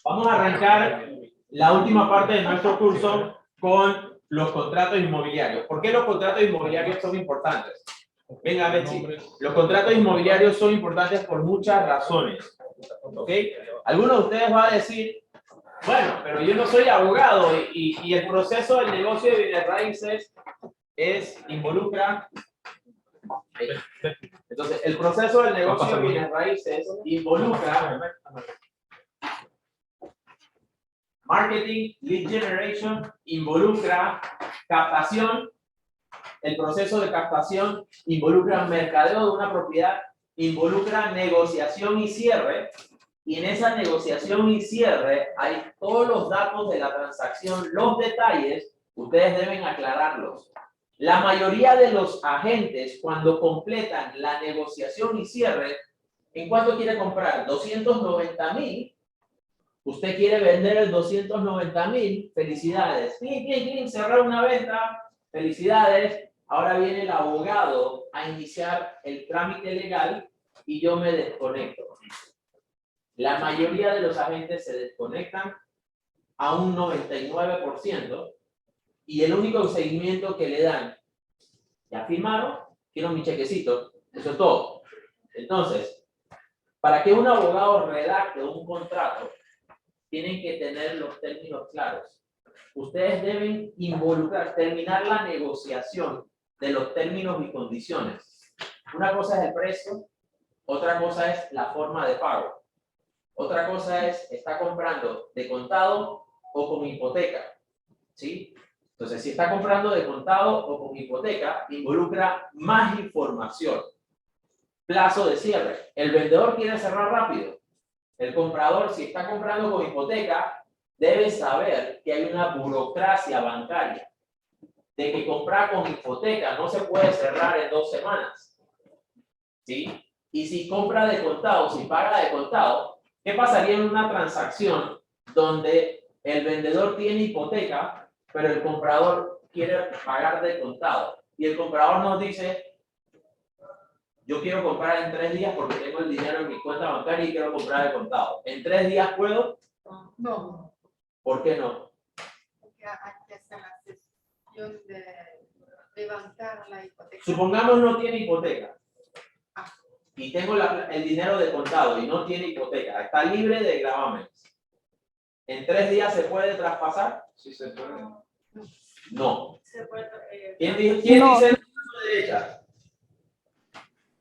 Vamos a arrancar la última parte de nuestro curso con los contratos inmobiliarios. ¿Por qué los contratos inmobiliarios son importantes? Venga, Betsy. Los contratos inmobiliarios son importantes por muchas razones. ¿Ok? Algunos de ustedes van a decir, bueno, pero yo no soy abogado y el proceso del negocio de bienes raíces involucra. Entonces, el proceso del negocio de bienes raíces involucra marketing, lead generation, involucra captación. El proceso de captación involucra mercadeo de una propiedad, involucra negociación y cierre. Y en esa negociación y cierre hay todos los datos de la transacción, los detalles, ustedes deben aclararlos. La mayoría de los agentes, cuando completan la negociación y cierre, ¿en cuánto quiere comprar? 290,000. Usted quiere vender el 290,000. Felicidades. Cerrar una venta. Felicidades. Ahora viene el abogado a iniciar el trámite legal y yo me desconecto. La mayoría de los agentes se desconectan a un 99% y el único seguimiento que le dan, ¿ya firmaron? Quiero mi chequecito. Eso es todo. Entonces, para que un abogado redacte un contrato, tienen que tener los términos claros. Ustedes deben terminar la negociación de los términos y condiciones. Una cosa es el precio, otra cosa es la forma de pago. Otra cosa es, ¿está comprando de contado o con hipoteca? ¿Sí? Entonces, si está comprando de contado o con hipoteca, involucra más información. Plazo de cierre. El vendedor quiere cerrar rápido. El comprador, si está comprando con hipoteca, debe saber que hay una burocracia bancaria. De que comprar con hipoteca no se puede cerrar en 2 semanas. ¿Sí? Y si compra de contado, si paga de contado, ¿qué pasaría en una transacción donde el vendedor tiene hipoteca, pero el comprador quiere pagar de contado? Y el comprador nos dice, yo quiero comprar en 3 días porque tengo el dinero en mi cuenta bancaria y quiero comprar de contado. ¿En 3 días puedo? No. ¿Por qué no? Porque hay que hacer la sesión de levantar la hipoteca. Supongamos no tiene hipoteca. Y tengo el dinero de contado y no tiene hipoteca. Está libre de gravámenes. ¿En 3 días se puede traspasar? Sí se puede. No. Se puede, ¿Quién dice mano derecha?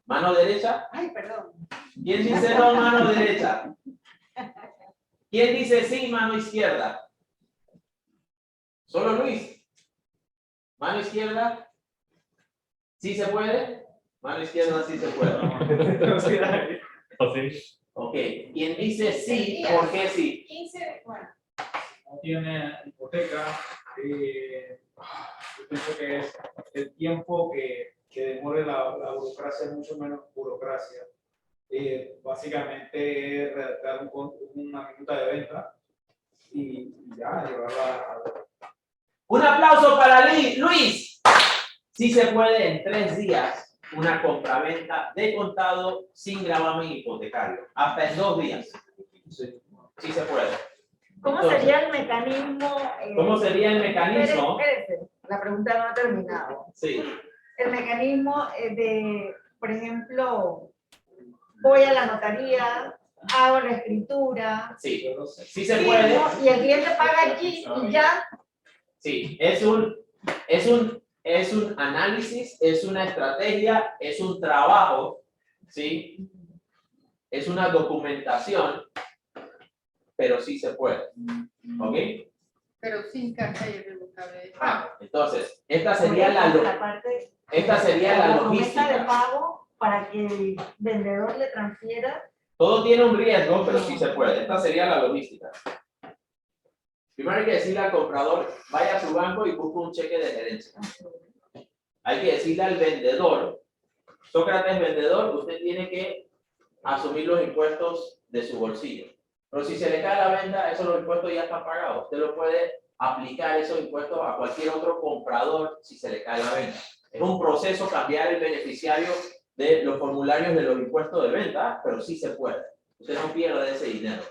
¿Mano derecha? Ay, perdón. ¿Quién dice no, mano derecha? ¿Quién dice sí, mano izquierda? Solo Luis. ¿Mano izquierda? ¿Sí se puede? Mano izquierda sí se puede. Ok. ¿Quién dice sí? ¿Por qué sí? 15, bueno. No tiene hipoteca. Yo pienso que es el tiempo que demore la burocracia, es mucho menos burocracia. Básicamente es redactar una minuta de venta y ya llevarla a... Un aplauso para Luis. Sí se puede en 3 días una compraventa de contado sin gravamen hipotecario. Hasta en 2 días. Sí se puede. ¿Cómo Entonces, sería el mecanismo? ¿Cómo sería el mecanismo? Espérese, la pregunta no ha terminado. Sí. El mecanismo de, por ejemplo, voy a la notaría, hago la escritura. Sí. Sí se puede. Y el cliente paga allí y ya. Sí. Es un análisis, es una estrategia, es un trabajo, ¿sí? Es una documentación, pero sí se puede. ¿Ok? Pero sin carta irrevocable. Entonces, esta sería la logística. De pago para que el vendedor le transfiera. Todo tiene un riesgo, pero sí se puede. Esta sería la logística. Primero hay que decirle al comprador, vaya a su banco y busque un cheque de gerencia. Hay que decirle al vendedor, Sócrates vendedor, usted tiene que asumir los impuestos de su bolsillo. Pero si se le cae la venta, esos los impuestos ya están pagados. Usted lo puede aplicar esos impuestos a cualquier otro comprador si se le cae la venta. Es un proceso cambiar el beneficiario de los formularios de los impuestos de venta, pero sí se puede. Usted no pierde ese dinero.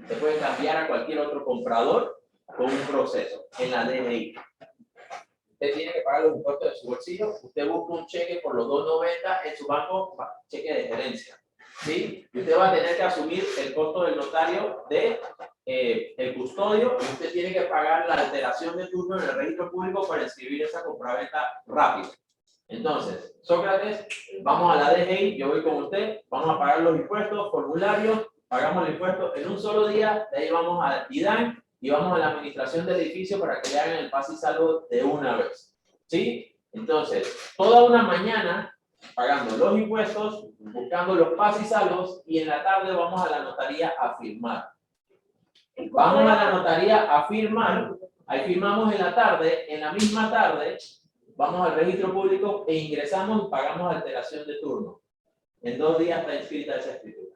Se puede cambiar a cualquier otro comprador con un proceso en la DGI. Usted tiene que pagar los impuestos de su bolsillo. Usted busca un cheque por los 2.90 en su banco, cheque de gerencia. ¿Sí? Y usted va a tener que asumir el costo del notario de el custodio, y usted tiene que pagar la alteración de turno en el registro público para inscribir esa compraventa rápido. Entonces, Sócrates, vamos a la DGI, yo voy con usted, vamos a pagar los impuestos, formularios, pagamos el impuesto en un solo día, de ahí vamos al IDAN y vamos a la administración del edificio para que le hagan el pase y salvo de una vez. ¿Sí? Entonces, toda una mañana pagando los impuestos, buscando los pases y salvos, y en la tarde vamos a la notaría a firmar. Vamos a la notaría a firmar, ahí firmamos en la tarde, en la misma tarde, vamos al registro público e ingresamos y pagamos alteración de turno. En 2 días está inscrita esa escritura.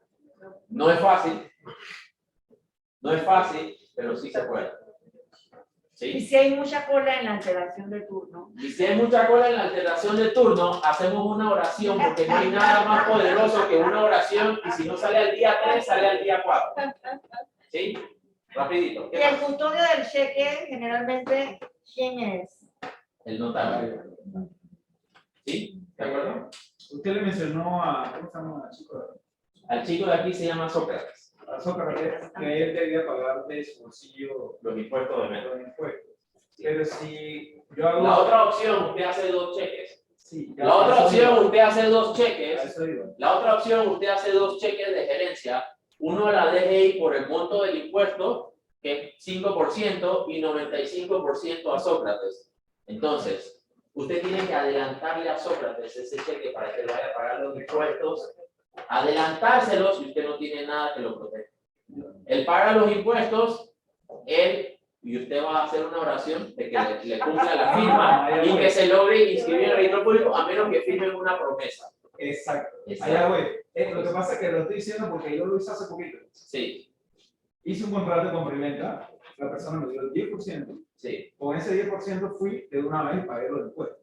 No es fácil, pero sí se puede. Y ¿Sí? si hay mucha cola en la alteración de turno. Y si hay mucha cola en la alteración de turno, hacemos una oración, porque no hay nada más poderoso que una oración, y si no sale al día 3, sale al día 4. ¿Sí? Rapidito. Y el custodio del cheque, generalmente, ¿quién es? El notario. ¿Sí? ¿De acuerdo? Usted le mencionó a, ¿cómo se llama el chico? Al chico de aquí se llama Sócrates. A Sócrates, que él debía pagar de su bolsillo Los impuestos de menos. los impuestos. Pero si yo hago... La otra opción, usted hace 2 cheques. Sí, ya, La otra eso opción, iba, usted hace 2 a cheques. eso iba. La otra opción, usted hace 2 cheques de gerencia. Uno a la DGI por el monto del impuesto, que es 5%, y 95% a Sócrates. Entonces, usted tiene que adelantarle a Sócrates ese cheque para que él vaya a pagar los impuestos. Adelantárselos si usted no tiene nada que lo proteja. Él paga los impuestos, y usted va a hacer una oración de que le cumpla la firma y que se logre inscribir en el registro público, a menos que firmen una promesa. Exacto. Exacto. Allá voy. Lo que pasa es que lo estoy diciendo porque yo lo hice hace poquito. Sí, Hice un contrato con Preventa, la persona me dio el 10%. sí. Con ese 10% fui de una vez y pagué los impuestos.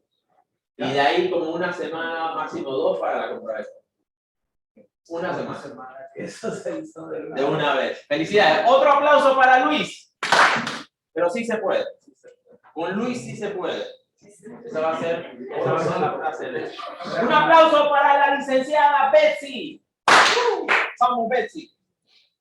Y de ahí como una semana, máximo 2 para la compra. Una semana. Eso se hizo De una vez. Felicidades. Otro aplauso para Luis. Pero sí se puede. Con Luis sí se puede. Esa va a ser la frase de él. Un aplauso para la licenciada Betsy. Vamos, Betsy.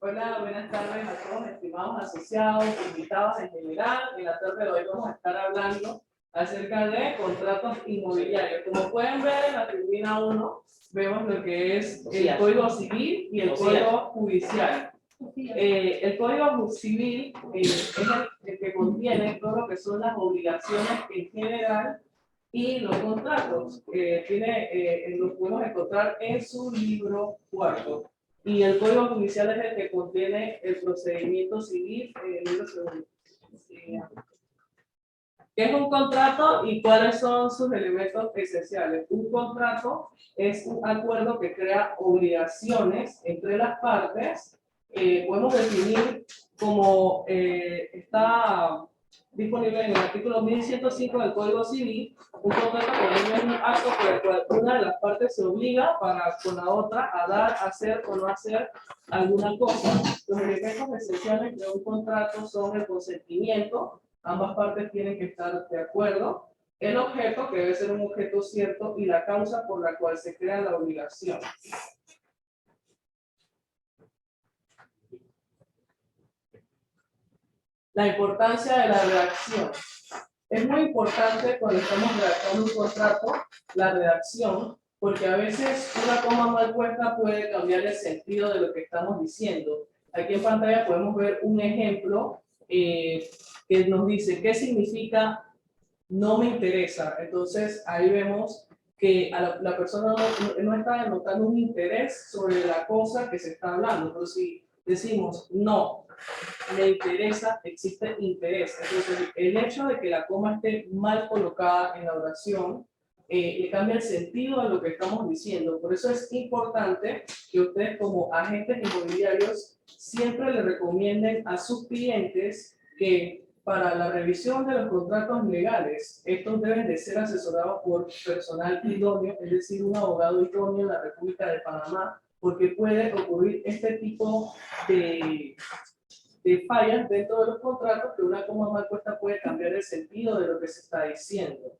Hola, buenas tardes a todos, estimados asociados, invitados en general. En la tarde de hoy vamos a estar hablando acerca de contratos inmobiliarios. Como pueden ver en la tribuna 1, vemos lo que es el Código Civil y el Código Judicial. El Código Civil es el que contiene todo lo que son las obligaciones en general y los contratos. Los podemos encontrar en su libro 4. Y el Código Judicial es el que contiene el procedimiento civil en el libro 2. ¿Qué es un contrato y cuáles son sus elementos esenciales? Un contrato es un acuerdo que crea obligaciones entre las partes. Podemos definir como está disponible en el artículo 1105 del Código Civil, un contrato que es un acto por el cual una de las partes se obliga para con la otra a dar, hacer o no hacer alguna cosa. Los elementos esenciales de un contrato son el consentimiento, ambas partes tienen que estar de acuerdo, el objeto, que debe ser un objeto cierto, y la causa por la cual se crea la obligación. La importancia de la redacción. Es muy importante cuando estamos redactando un contrato, la redacción, porque a veces una coma mal puesta puede cambiar el sentido de lo que estamos diciendo. Aquí en pantalla podemos ver un ejemplo que nos dice qué significa no me interesa. Entonces ahí vemos que la persona no está denotando un interés sobre la cosa que se está hablando. Pero si decimos no me interesa, existe interés. Entonces el hecho de que la coma esté mal colocada en la oración le cambia el sentido a lo que estamos diciendo. Por eso es importante que ustedes como agentes inmobiliarios siempre le recomienden a sus clientes que para la revisión de los contratos legales, estos deben de ser asesorados por personal idóneo, es decir, un abogado idóneo en la República de Panamá, porque puede ocurrir este tipo de de fallas dentro de los contratos, que una coma mal puesta puede cambiar el sentido de lo que se está diciendo.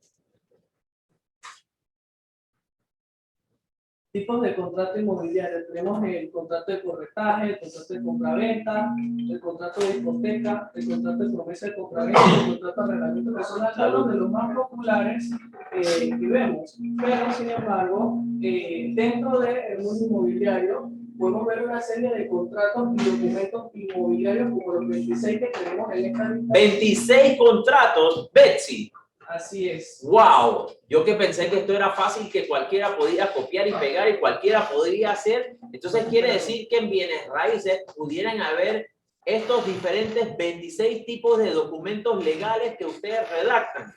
Tipos de contrato inmobiliario. Tenemos el contrato de corretaje, el contrato de compraventa, el contrato de hipoteca, el contrato de promesa de compraventa, el contrato de arrendamiento, que son algunos de los más populares que vemos. Pero, sin embargo, dentro del mundo inmobiliario, podemos ver una serie de contratos y documentos inmobiliarios como los 26 que tenemos en esta lista. 26 contratos, Betsy. Así es. ¡Wow! Yo que pensé que esto era fácil, que cualquiera podía copiar y pegar y cualquiera podría hacer. Entonces quiere decir que en bienes raíces pudieran haber estos diferentes 26 tipos de documentos legales que ustedes redactan.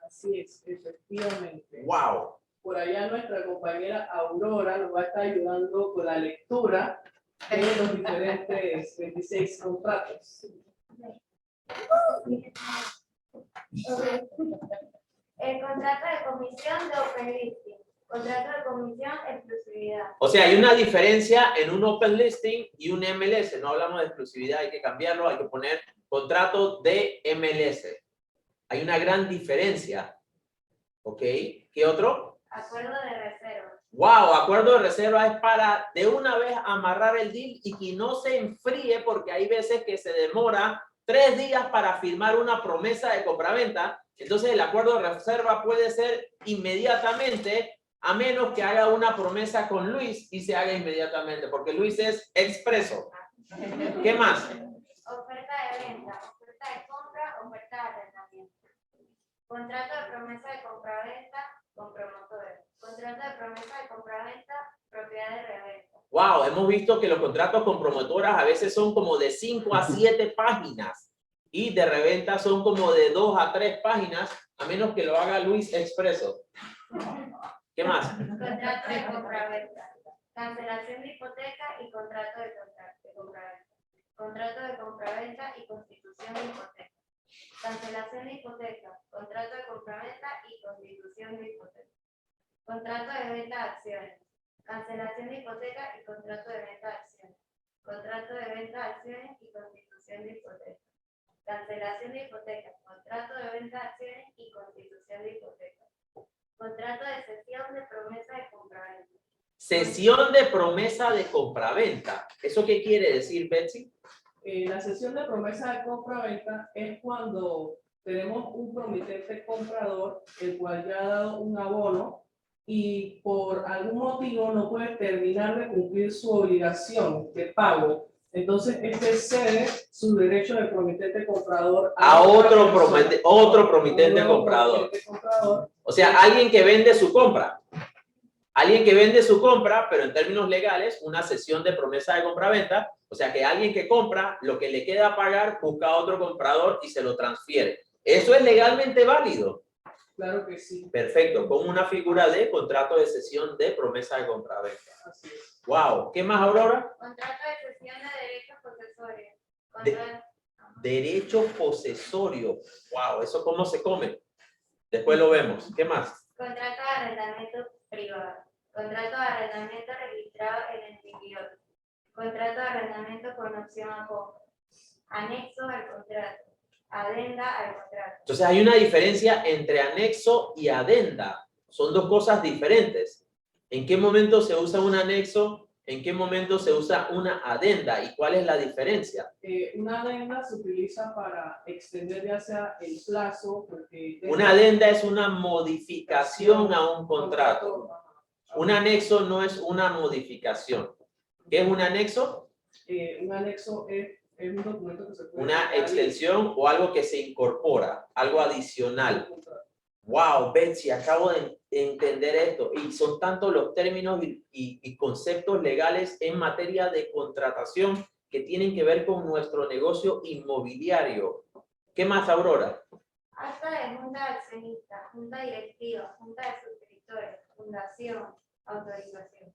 Así es, efectivamente. ¡Wow! Por allá nuestra compañera Aurora nos va a estar ayudando con la lectura de los diferentes 26 contratos. El contrato de comisión de open listing, contrato de comisión exclusividad. O sea, hay una diferencia en un open listing y un MLS. No hablamos de exclusividad, hay que cambiarlo, hay que poner contrato de MLS. Hay una gran diferencia. ¿Ok? ¿Qué otro? Acuerdo de reserva. Wow, acuerdo de reserva es para de una vez amarrar el deal y que no se enfríe, porque hay veces que se demora 3 días para firmar una promesa de compraventa. Entonces el acuerdo de reserva puede ser inmediatamente, a menos que haga una promesa con Luis y se haga inmediatamente, porque Luis es expreso. ¿Qué más? Oferta de venta, oferta de compra, oferta de arrendamiento. Contrato de promesa de compraventa con promotores. Contrato de promesa de compraventa, propiedad de reventa. Wow, hemos visto que los contratos con promotoras a veces son como de 5 a 7 páginas y de reventa son como de 2 a 3 páginas, a menos que lo haga Luis expreso. ¿Qué más? Contrato de compraventa. Cancelación de hipoteca y contrato de compraventa. Contrato de compraventa y constitución de hipoteca. Cancelación de hipoteca. Contrato de compraventa y constitución de hipoteca. Contrato de venta de acciones. Cancelación de hipoteca y contrato de venta de acciones. Contrato de venta de acciones y constitución de hipoteca. Cancelación de hipoteca. Contrato de venta de acciones y constitución de hipoteca. Contrato de cesión de promesa de compraventa. Sesión de promesa de compraventa. ¿Eso qué quiere decir, Betsy? La sesión de promesa de compra-venta es cuando tenemos un promitente comprador, el cual ya ha dado un abono y por algún motivo no puede terminar de cumplir su obligación de pago. Entonces, este cede su derecho de promitente comprador A otro persona, promitente a un nuevo comprador. promitente comprador. O sea, alguien que vende su compra. Alguien que vende su compra, pero en términos legales, una sesión de promesa de compraventa. O sea, que alguien que compra, lo que le queda a pagar, busca a otro comprador y se lo transfiere. ¿Eso es legalmente válido? Claro que sí. Perfecto, con una figura de contrato de cesión de promesa de compraventa. Así es. Wow, ¿qué más, Aurora? Contrato de cesión de derechos posesorios. Derecho posesorio. Wow, ¿eso cómo se come? Después lo vemos. ¿Qué más? Contrato de arrendamiento privado. Contrato de arrendamiento registrado en el TIC. Contrato de arrendamiento con opción a compra. Anexo al contrato. Adenda al contrato. Entonces hay una diferencia entre anexo y adenda. Son dos cosas diferentes. ¿En qué momento se usa un anexo? ¿En qué momento se usa una adenda? ¿Y cuál es la diferencia? Una adenda se utiliza para extender ya sea el plazo. Porque Una adenda es una modificación a un contrato. Un anexo no es una modificación. ¿Qué es un anexo? Un anexo es un documento que se puede... Una extensión o algo que se incorpora, algo adicional. Wow, Betsy, acabo de entender esto. Y son tantos los términos y conceptos legales en materia de contratación que tienen que ver con nuestro negocio inmobiliario. ¿Qué más, Aurora? Acta de junta de accionistas, junta directiva, junta de suscriptores, fundación, autorización.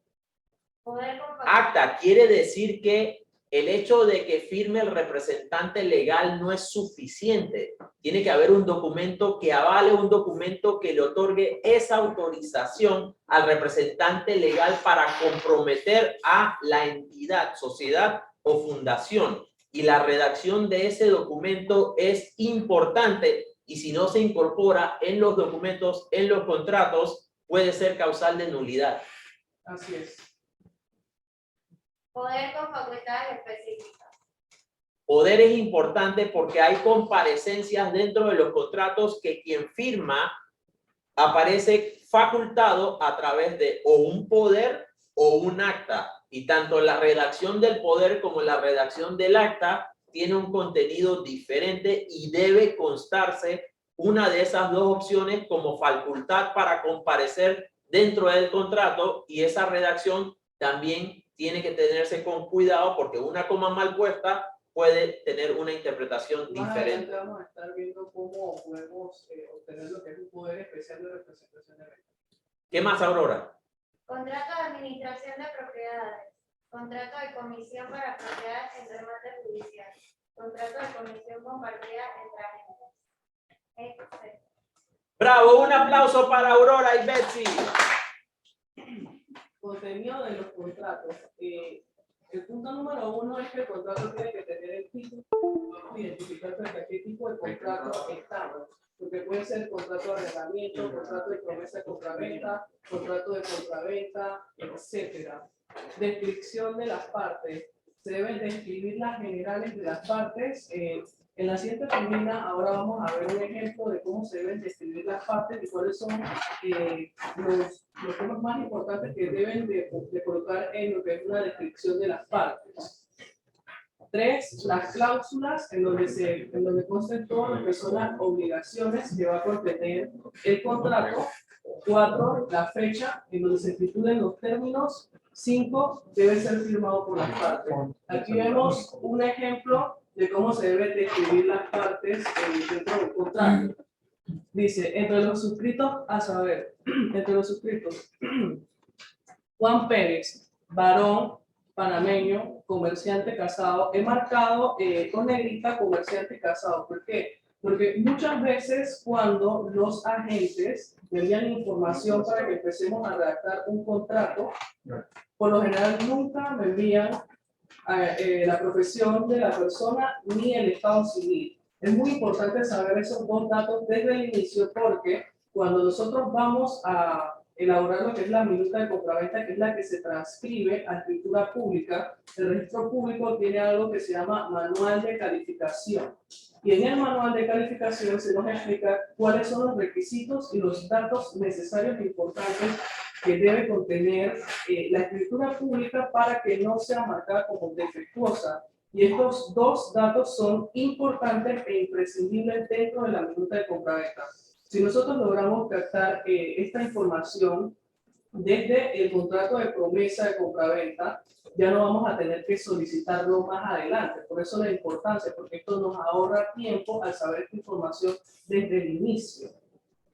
Poder compartir. Acta quiere decir que el hecho de que firme el representante legal no es suficiente. Tiene que haber un documento que avale, un documento que le otorgue esa autorización al representante legal para comprometer a la entidad, sociedad o fundación. y la redacción de ese documento es importante, y si no se incorpora en los documentos, en los contratos, puede ser causal de nulidad. Así es. Poder con facultades específicas. Poder es importante porque hay comparecencias dentro de los contratos que quien firma aparece facultado a través de o un poder o un acta. Y tanto la redacción del poder como la redacción del acta tiene un contenido diferente y debe constarse una de esas dos opciones como facultad para comparecer dentro del contrato, y esa redacción también tiene que tenerse con cuidado porque una coma mal puesta puede tener una interpretación Más diferente. adelante vamos a estar viendo cómo podemos obtener lo que es un poder especial de representación de ventas. ¿Qué más, Aurora? Contrato de administración de propiedades. Contrato de comisión para propiedades en remate judicial. Contrato de comisión compartida entre agentes. Etc. Bravo, un aplauso para Aurora y Betsy. Contenido de los contratos. El punto número 1 es que el contrato tiene que tener el título. Vamos a identificar frente a qué tipo de contrato estamos. Porque puede ser contrato de arrendamiento, contrato de promesa de compraventa, contrato de compraventa, etcétera. Descripción de las partes. Se deben describir las generales de las partes. En la siguiente página ahora vamos a ver un ejemplo de cómo se deben describir las partes y cuáles son los temas más importantes que deben de colocar en lo que es una descripción de las partes. 3, las cláusulas en donde consten todo lo que son las obligaciones que va a contener el contrato. 4, la fecha en donde se titulen los términos. 5, debe ser firmado por las partes. Aquí vemos un ejemplo de cómo se deben describir las partes dentro del contrato. Dice, entre los suscritos, a saber, entre los suscritos, Juan Pérez, varón, panameño, comerciante casado. He marcado con negrita comerciante casado. ¿Por qué? Porque muchas veces cuando los agentes me envían información para que empecemos a redactar un contrato, por lo general nunca me envían la profesión de la persona ni el estado civil. Es muy importante saber esos dos datos desde el inicio porque cuando nosotros vamos a elaborar lo que es la minuta de compraventa, que es la que se transcribe a escritura pública, el registro público tiene algo que se llama manual de calificación. Y en el manual de calificación se nos explica cuáles son los requisitos y los datos necesarios e importantes que debe contener la escritura pública para que no sea marcada como defectuosa. Y estos dos datos son importantes e imprescindibles dentro de la minuta de compraventa. Si nosotros logramos captar esta información desde el contrato de promesa de compraventa, ya no vamos a tener que solicitarlo más adelante. Por eso la importancia, porque esto nos ahorra tiempo al saber esta información desde el inicio.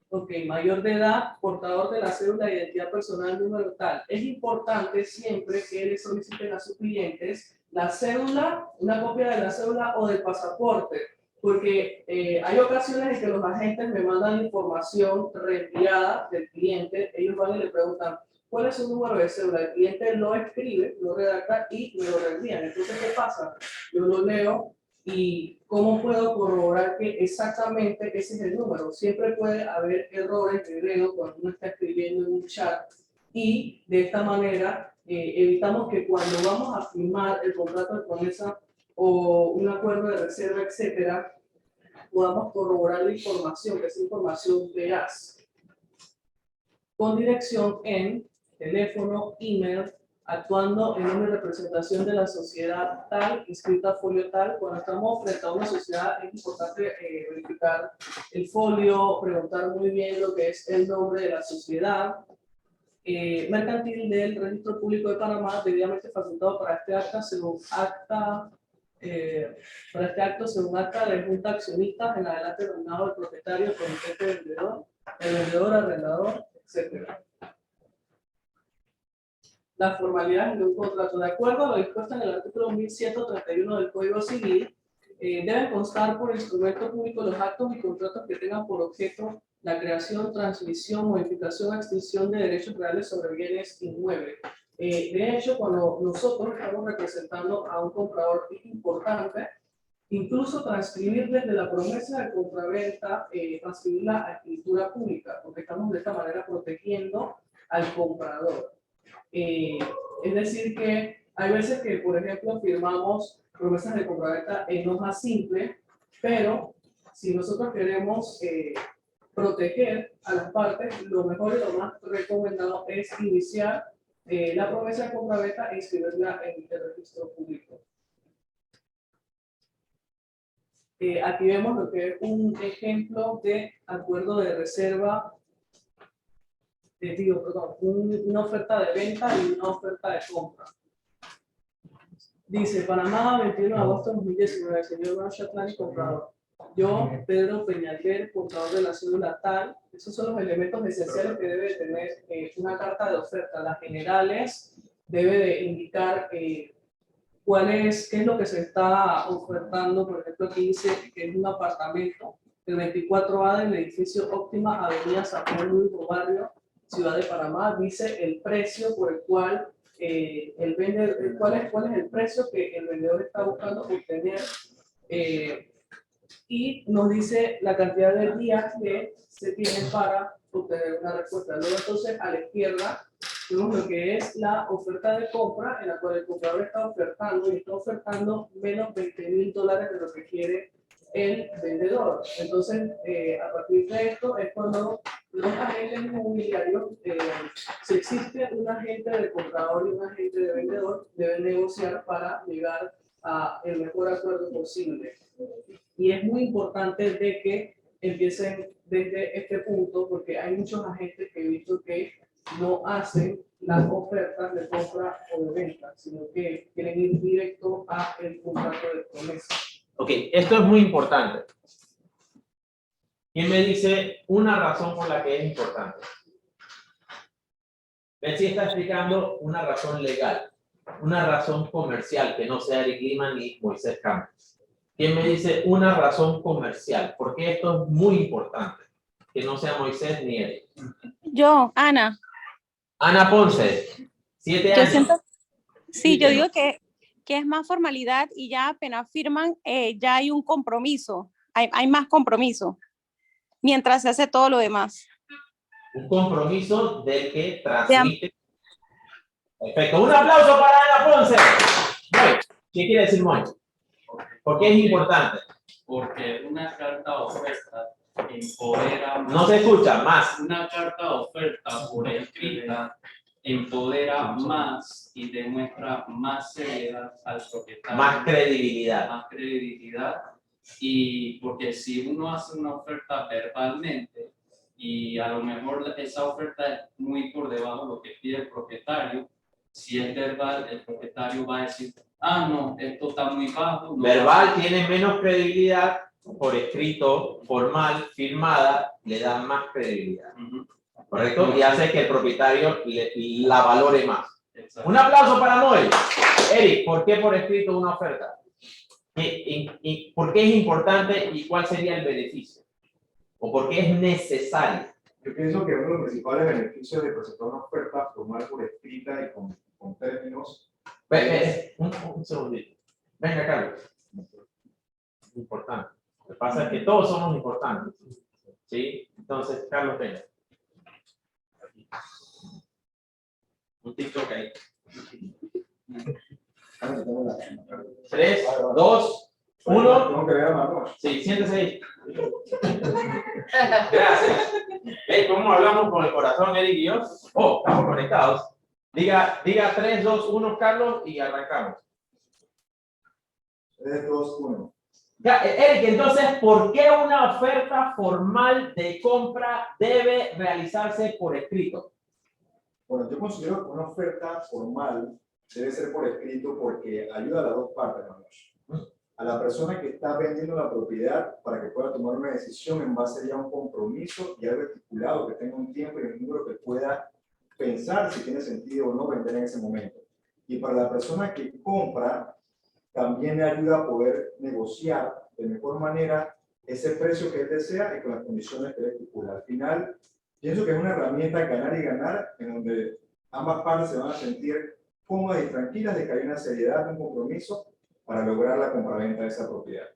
Ok, mayor de edad, portador de la cédula de identidad personal número tal. Es importante siempre que le soliciten a sus clientes la cédula, una copia de la cédula o del pasaporte, porque hay ocasiones en que los agentes me mandan información reenviada del cliente, ellos van y le preguntan cuál es su número de cédula, el cliente lo escribe, lo redacta y me lo reenvían. Entonces, ¿qué pasa? Yo lo leo y ¿cómo puedo corroborar que exactamente ese es el número? Siempre puede haber errores de dedo cuando uno está escribiendo en un chat y de esta manera evitamos que cuando vamos a firmar el contrato de promesa o un acuerdo de reserva, etcétera, podamos corroborar la información, que es información veraz, con dirección en teléfono, email, actuando en nombre de representación de la sociedad tal, inscrita a folio tal. Cuando estamos frente a una sociedad es importante verificar el folio, preguntar muy bien lo que es el nombre de la sociedad. Mercantil del Registro Público de Panamá, debidamente facultado para este acta según acta según acta de junta accionistas en adelante denominado el propietario, el comité vendedor, el vendedor, arrendador, etc. Las formalidades de un contrato. De acuerdo a lo dispuesto en el artículo 1131 del Código Civil, deben constar por instrumento público los actos y contratos que tengan por objeto la creación, transmisión, modificación o extinción de derechos reales sobre bienes inmuebles. De hecho, cuando nosotros estamos representando a un comprador importante, incluso transcribir desde la promesa de compraventa, transcribirla a escritura pública, porque estamos de esta manera protegiendo al comprador. Es decir que hay veces que, por ejemplo, firmamos promesas de compraventa en hoja simple, pero si nosotros queremos proteger a las partes, lo mejor y lo más recomendado es iniciar la promesa de compraventa e inscribirla en el registro público. Aquí vemos lo que es un ejemplo de acuerdo de reserva, una oferta de venta y una oferta de compra. Dice, Panamá, 21 de agosto de 2019, señor Manchatlan, comprador. Yo, Pedro Peñalver, comprador de la cédula tal. Esos son los elementos esenciales que debe tener una carta de oferta. Las generales debe de indicar qué es lo que se está ofertando. Por ejemplo, aquí dice que es un apartamento, el 24A del edificio Óptima, Avenida San Juan, Barrio, Ciudad de Panamá. Dice el precio por el cual el vendedor, cuál es el precio que el vendedor está buscando obtener, y nos dice la cantidad de días que se tiene para obtener una respuesta. Luego, entonces, a la izquierda tenemos lo que es la oferta de compra, en la cual el comprador está ofertando menos $20,000 de lo que quiere el vendedor. Entonces, a partir de esto es cuando los agentes inmobiliarios, si existe un agente de comprador y un agente de vendedor, deben negociar para llegar a el mejor acuerdo posible. Y es muy importante de que empiecen desde este punto, porque hay muchos agentes que he visto que no hacen las ofertas de compra o de venta, sino que quieren ir directo a el contrato de promesa. Ok, esto es muy importante. ¿Quién me dice una razón por la que es importante? Betsy está explicando una razón legal, una razón comercial, que no sea Eric Lima ni Moisés Campos. ¿Quién me dice una razón comercial? Porque esto es muy importante, que no sea Moisés ni Eric. Yo, Ana. Ana Ponce, 7 años. Yo siento, sí, yo Díganos. digo que es más formalidad y ya apenas firman, ya hay un compromiso, hay más compromiso, mientras se hace todo lo demás. Un compromiso del que transmite. Perfecto. Un aplauso para Ana Ponce. Moy, ¿qué quiere decir Moy? ¿Por qué es importante? Porque una carta de oferta empodera más. No se escucha más. Una carta de oferta por escrita empodera más y demuestra más seriedad al propietario. Más credibilidad. Más credibilidad. Y porque si uno hace una oferta verbalmente y a lo mejor esa oferta es muy por debajo de lo que pide el propietario, si es verbal, el propietario va a decir, ah, no, esto está muy bajo. No, Verbal tiene menos credibilidad, por escrito, formal, firmada, le da más credibilidad. ¿Correcto? Y hace que el propietario la valore más. Exacto. Un aplauso para Moy. Eric, ¿por qué por escrito una oferta? ¿Por qué es importante y cuál sería el beneficio? ¿O por qué es necesario? Yo pienso que uno de los principales beneficios de presentar una oferta formal por escrita y con términos. Un segundito. Venga, Carlos. Importante. Lo que pasa es que todos somos importantes. ¿Sí? Entonces, Carlos, venga. Un TikTok ahí. 3, 2, 1. Tengo que ver a Marcos. Sí, siéntese ahí. Gracias. ¿Ves cómo hablamos con el corazón, Eric y yo? Oh, estamos conectados. Diga 3, 2, 1, Carlos, y arrancamos. 3, 2, 1. Eric, entonces, ¿por qué una oferta formal de compra debe realizarse por escrito? Bueno, yo considero que una oferta formal debe ser por escrito porque ayuda a las dos partes, ¿no? A la persona que está vendiendo la propiedad para que pueda tomar una decisión en base ya a un compromiso y algo estipulado, que tenga un tiempo y un número que pueda pensar si tiene sentido o no vender en ese momento. Y para la persona que compra, también le ayuda a poder negociar de mejor manera ese precio que él desea y con las condiciones que él estipula. Al final, pienso que es una herramienta ganar y ganar, en donde ambas partes se van a sentir cómodas y tranquilas de que hay una seriedad, un compromiso para lograr la compraventa de esa propiedad.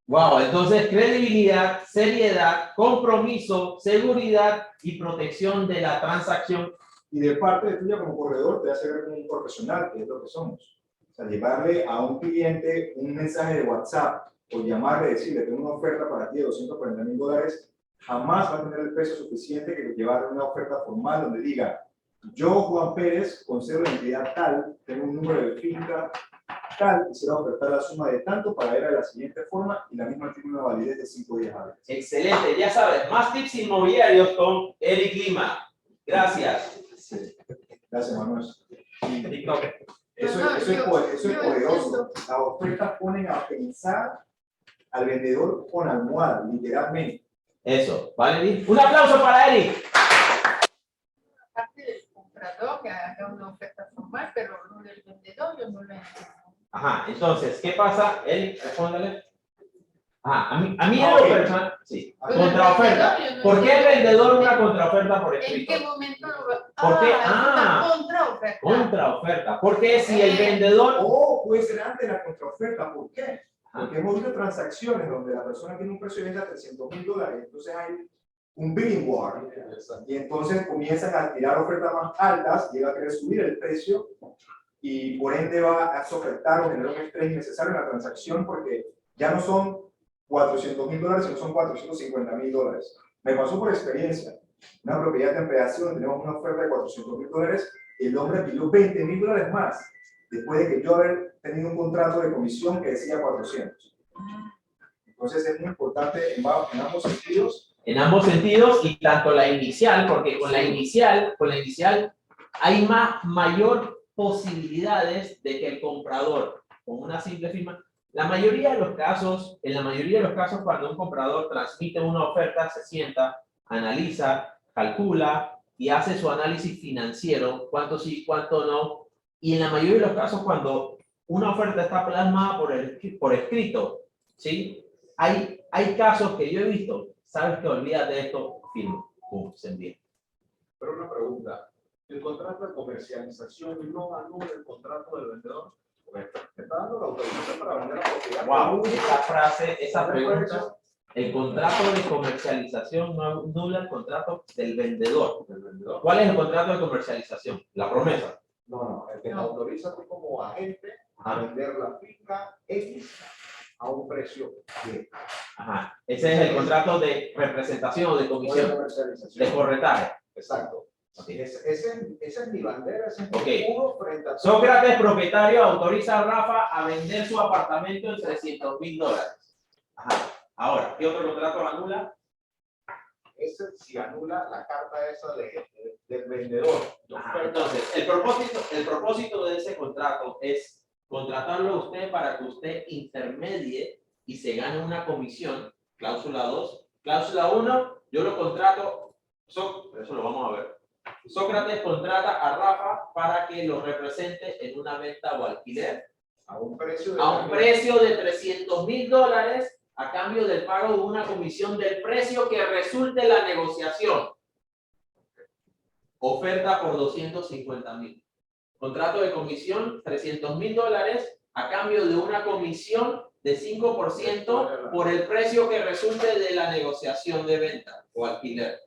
Wow, entonces credibilidad, seriedad, compromiso, seguridad y protección de la transacción. Y de parte de tuya como corredor te hace ver como un profesional, que es lo que somos. O sea, llevarle a un cliente un mensaje de WhatsApp o llamarle y decirle, tengo una oferta para ti de $240,000, jamás va a tener el peso suficiente que llevarle una oferta formal donde diga, yo, Juan Pérez, concedo la entidad tal, tengo un número de finca tal, quisiera ofertar la suma de tanto para ir a la siguiente forma y la misma tiene una validez de 5 días hábiles. Excelente, ya sabes, más tips inmobiliarios con Eric Lima. Gracias. Sí. Gracias, Manuel. TikTok. Eso No, es yo poderoso. entiendo. Las ofertas ponen a pensar al vendedor con almohada, literalmente. Eso, ¿vale? Un aplauso para Eric. Parte del comprador que haga una oferta formal, pero no del vendedor, yo no lo entiendo. Ajá, entonces, ¿qué pasa? Eric, respóndale. Ajá, a mí Ah, en lo ok. personal, sí, Pero contraoferta. el vendedor, yo no ¿Por qué el entiendo. vendedor una contraoferta por ¿En escrito? qué momento lo va? ¿Por qué? Es una contraoferta. Contraoferta. Porque si el vendedor... O puede ser antes de la contraoferta. ¿Por qué? Porque hemos visto transacciones donde la persona tiene un precio de venta de $300,000, entonces hay un bidding war, y entonces comienzan a tirar ofertas más altas, llega a querer subir el precio, y por ende va a soportar o generar un estrés innecesario en la transacción porque ya no son $400,000, sino son $450,000. Me pasó por experiencia. Una propiedad de ampliación, tenemos una oferta de $400,000 y el hombre pidió $20,000 más, después de que yo haber tenido un contrato de comisión que decía 400. Entonces es muy importante en ambos sentidos. En ambos sentidos, y tanto la inicial, porque con la inicial hay mayor posibilidades de que el comprador, con una simple firma, en la mayoría de los casos, cuando un comprador transmite una oferta, se sienta, analiza, calcula y hace su análisis financiero, cuánto sí, cuánto no, y en la mayoría de los casos, cuando una oferta está plasmada por escrito, ¿sí? Hay casos que yo he visto, sabes que olvídate de esto, firmo, se envía. Pero una pregunta, ¿el contrato de comercialización no anula el contrato del vendedor? Está dando la autorización para vender la propiedad. Wow, esa pregunta, el contrato de comercialización no anula el contrato del vendedor. ¿Cuál es el contrato de comercialización? La promesa. No, el que te autoriza a ti como agente a vender la finca X a un precio B. Ajá, ese es el contrato de representación o de comisión, De comercialización. de corretaje. Exacto. Okay. Esa es mi bandera, ese es mi Okay. escudo frente a... Sócrates, propietario, autoriza a Rafa a vender su apartamento en $300,000. Ajá. Ahora, ¿qué otro contrato anula? Ese si anula la carta esa del vendedor. Ajá. Entonces, el propósito de ese contrato es contratarlo a usted para que usted intermedie y se gane una comisión, cláusula 2. Cláusula 1, yo lo contrato, eso lo vamos a ver. Sócrates contrata a Rafa para que lo represente en una venta o alquiler A un precio de $300,000 a cambio del pago de una comisión del precio que resulte la negociación. Oferta por $250,000. Contrato de comisión, $300,000 a cambio de una comisión de 5% por el precio que resulte de la negociación de venta o alquiler.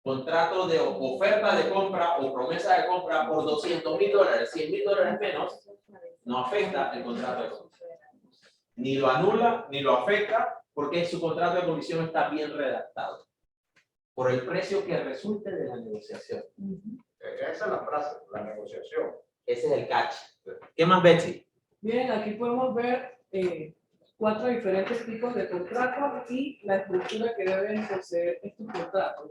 Contrato de oferta de compra o promesa de compra por $200,000, $100,000 menos, no afecta el contrato de compra. Ni lo anula, ni lo afecta, porque su contrato de comisión está bien redactado. Por el precio que resulte de la negociación. Esa es la frase, la negociación. Ese es el catch. ¿Qué más, Betsy? Bien, aquí podemos ver 4 diferentes tipos de contratos y la estructura que deben poseer estos contratos.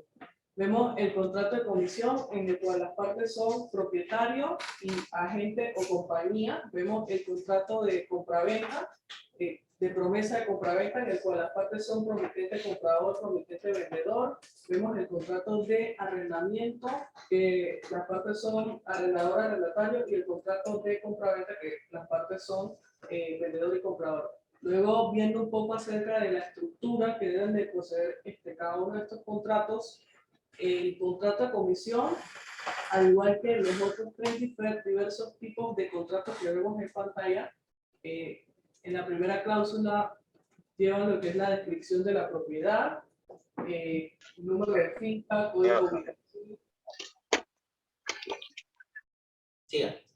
Vemos el contrato de comisión en el cual las partes son propietario y agente o compañía. Vemos el contrato de compraventa, de promesa de compraventa en el cual las partes son promitente comprador, promitente vendedor. Vemos el contrato de arrendamiento, que las partes son arrendador, arrendatario, y el contrato de compraventa, que las partes son vendedor y comprador. Luego, viendo un poco acerca de la estructura que deben de poseer cada uno de estos contratos, el contrato de comisión al igual que los otros tres diversos tipos de contratos que vemos en pantalla, en la primera cláusula llevan lo que es la descripción de la propiedad, número de finca, código de ubicación.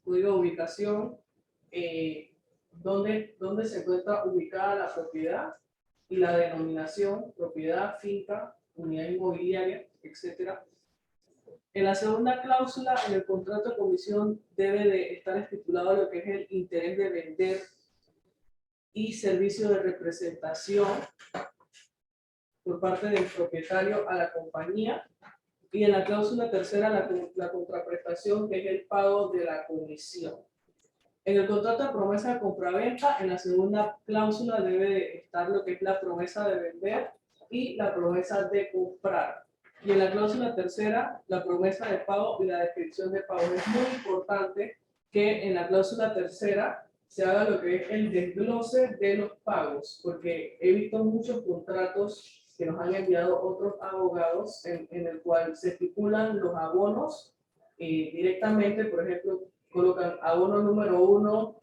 Código de ubicación, dónde se encuentra ubicada la propiedad y la denominación, propiedad, finca, unidad inmobiliaria, etc. En la segunda cláusula, en el contrato de comisión debe de estar estipulado lo que es el interés de vender y servicio de representación por parte del propietario a la compañía. Y en la cláusula tercera, la contraprestación, que es el pago de la comisión. En el contrato de promesa de compraventa, en la segunda cláusula debe estar lo que es la promesa de vender y la promesa de comprar. Y en la cláusula tercera, la promesa de pago y la descripción de pago. Es muy importante que en la cláusula tercera se haga lo que es el desglose de los pagos, porque he visto muchos contratos que nos han enviado otros abogados en el cual se estipulan los abonos directamente. Por ejemplo, colocan abono número 1,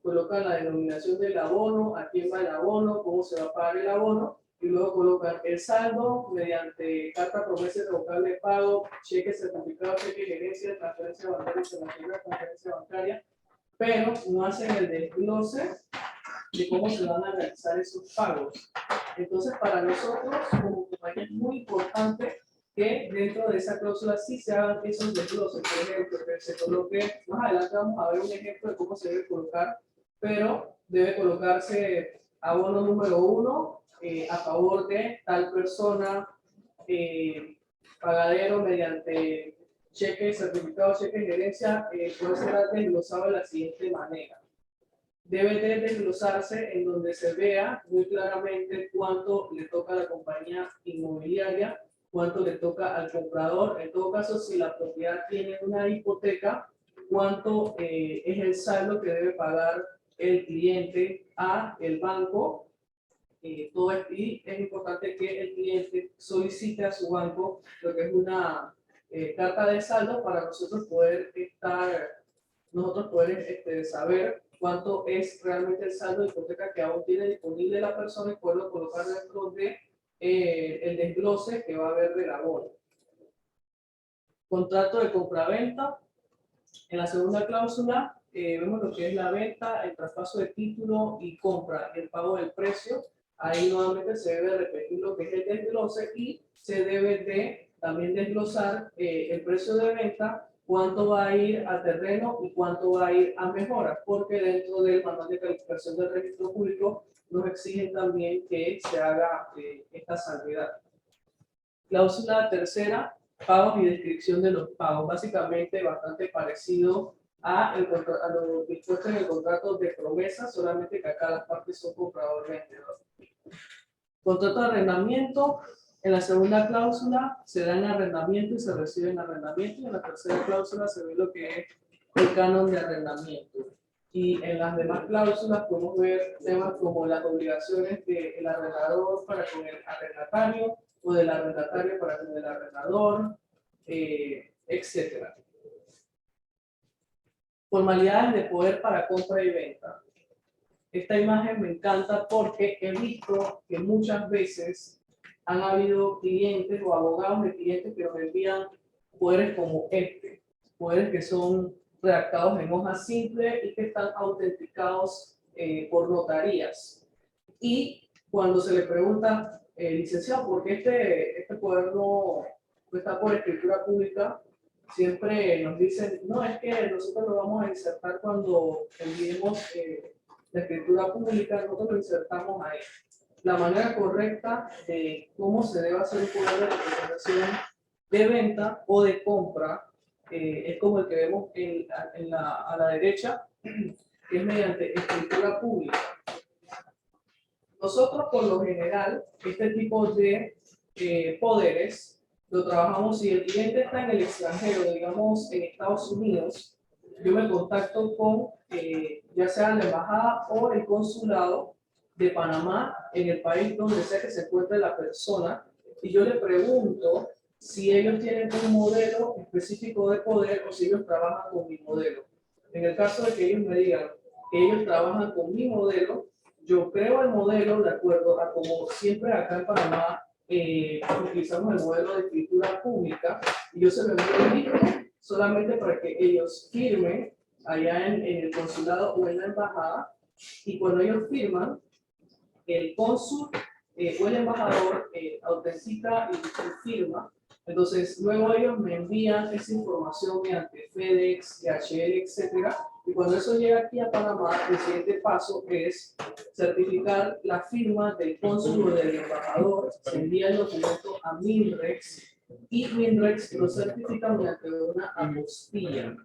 colocan la denominación del abono, a quién va el abono, cómo se va a pagar el abono, y luego colocan el saldo mediante carta promesa irrevocable de pago, cheque certificado, cheque de gerencia, transferencia bancaria internacional, transferencia bancaria, pero no hacen el desglose de cómo se van a realizar esos pagos. Entonces, para nosotros, como compañía, es muy importante que dentro de esa cláusula sí se hagan esos desgloses. Por ejemplo, que se coloque, más adelante vamos a ver un ejemplo de cómo se debe colocar, pero debe colocarse abono número 1 a favor de tal persona, pagadero mediante cheque, certificado, cheque de gerencia, puede ser desglosado de la siguiente manera. Debe de desglosarse en donde se vea muy claramente cuánto le toca a la compañía inmobiliaria, cuánto le toca al comprador. En todo caso, si la propiedad tiene una hipoteca, cuánto es el saldo que debe pagar el cliente a el banco. Y es importante que el cliente solicite a su banco lo que es una carta de saldo para nosotros poder saber cuánto es realmente el saldo de hipoteca que aún tiene disponible la persona y poderlo colocar dentro de el desglose que va a haber del abono. Contrato de compraventa. En la segunda cláusula vemos lo que es la venta, el traspaso de título y compra y el pago del precio. Ahí nuevamente se debe repetir lo que es el desglose y se debe de también desglosar el precio de venta, cuánto va a ir a terreno y cuánto va a ir a mejoras, porque dentro del manual de calificación del registro público nos exigen también que se haga esta salvedad. Cláusula tercera, pagos y descripción de los pagos. Básicamente bastante parecido a lo dispuesto en el contrato de promesa, solamente que acá las partes son comprador-vendedor. Contrato de arrendamiento. En la segunda cláusula se da en arrendamiento y se recibe en arrendamiento, y en la tercera cláusula se ve lo que es el canon de arrendamiento. Y en las demás cláusulas podemos ver temas como las obligaciones del arrendador para con el arrendatario o del arrendatario para con el arrendador, etc. Formalidades de poder para compra y venta. Esta imagen me encanta porque he visto que muchas veces han habido clientes o abogados de clientes que nos envían poderes como este, poderes que son redactados en hoja simple y que están autenticados por notarías. Y cuando se le pregunta, licenciado, ¿por qué este poder no está por escritura pública? Siempre nos dicen, no, es que nosotros lo vamos a insertar cuando enviemos la escritura pública, nosotros lo insertamos ahí. La manera correcta de cómo se debe hacer un poder de representación de venta o de compra es como el que vemos a la derecha, que es mediante escritura pública. Nosotros, por lo general, este tipo de poderes lo trabajamos si el cliente está en el extranjero, digamos en Estados Unidos. Yo me contacto con ya sea la embajada o el consulado de Panamá en el país donde sea que se encuentre la persona, y yo le pregunto si ellos tienen un modelo específico de poder o si ellos trabajan con mi modelo. En el caso de que ellos me digan que ellos trabajan con mi modelo, yo creo el modelo de acuerdo a como siempre acá en Panamá utilizamos el modelo de escritura pública y yo se lo envío solamente para que ellos firmen allá en el consulado o en la embajada, y cuando ellos firman, el cónsul o el embajador autentica y firma. Entonces, luego ellos me envían esa información mediante FedEx, DHL, etcétera. Y cuando eso llega aquí a Panamá, el siguiente paso es certificar la firma del cónsul o del embajador. Se envía el documento a MINREX y MINREX lo certifica mediante una apostilla.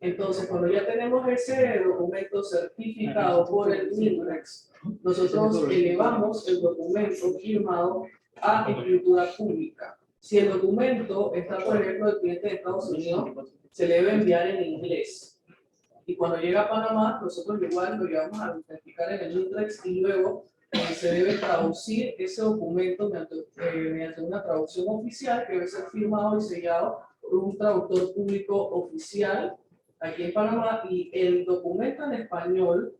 Entonces, cuando ya tenemos ese documento certificado por el MINREX, nosotros elevamos el documento firmado a escritura pública. Si el documento está, por ejemplo, el cliente de Estados Unidos, se le debe enviar en inglés. Y cuando llega a Panamá, nosotros igual lo llevamos a autenticar en el MINREX y luego se debe traducir ese documento mediante una traducción oficial que debe ser firmado y sellado por un traductor público oficial aquí en Panamá, y el documento en español,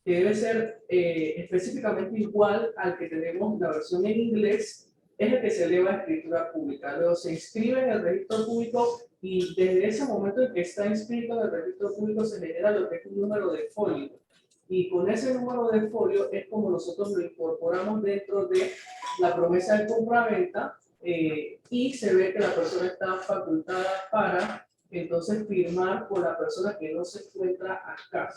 que debe ser específicamente igual al que tenemos la versión en inglés, es el que se eleva a escritura pública. Luego se inscribe en el registro público y desde ese momento en que está inscrito en el registro público se genera lo que es un número de folio. Y con ese número de folio es como nosotros lo incorporamos dentro de la promesa de compra-venta y se ve que la persona está facultada para entonces firmar por la persona que no se encuentra acá.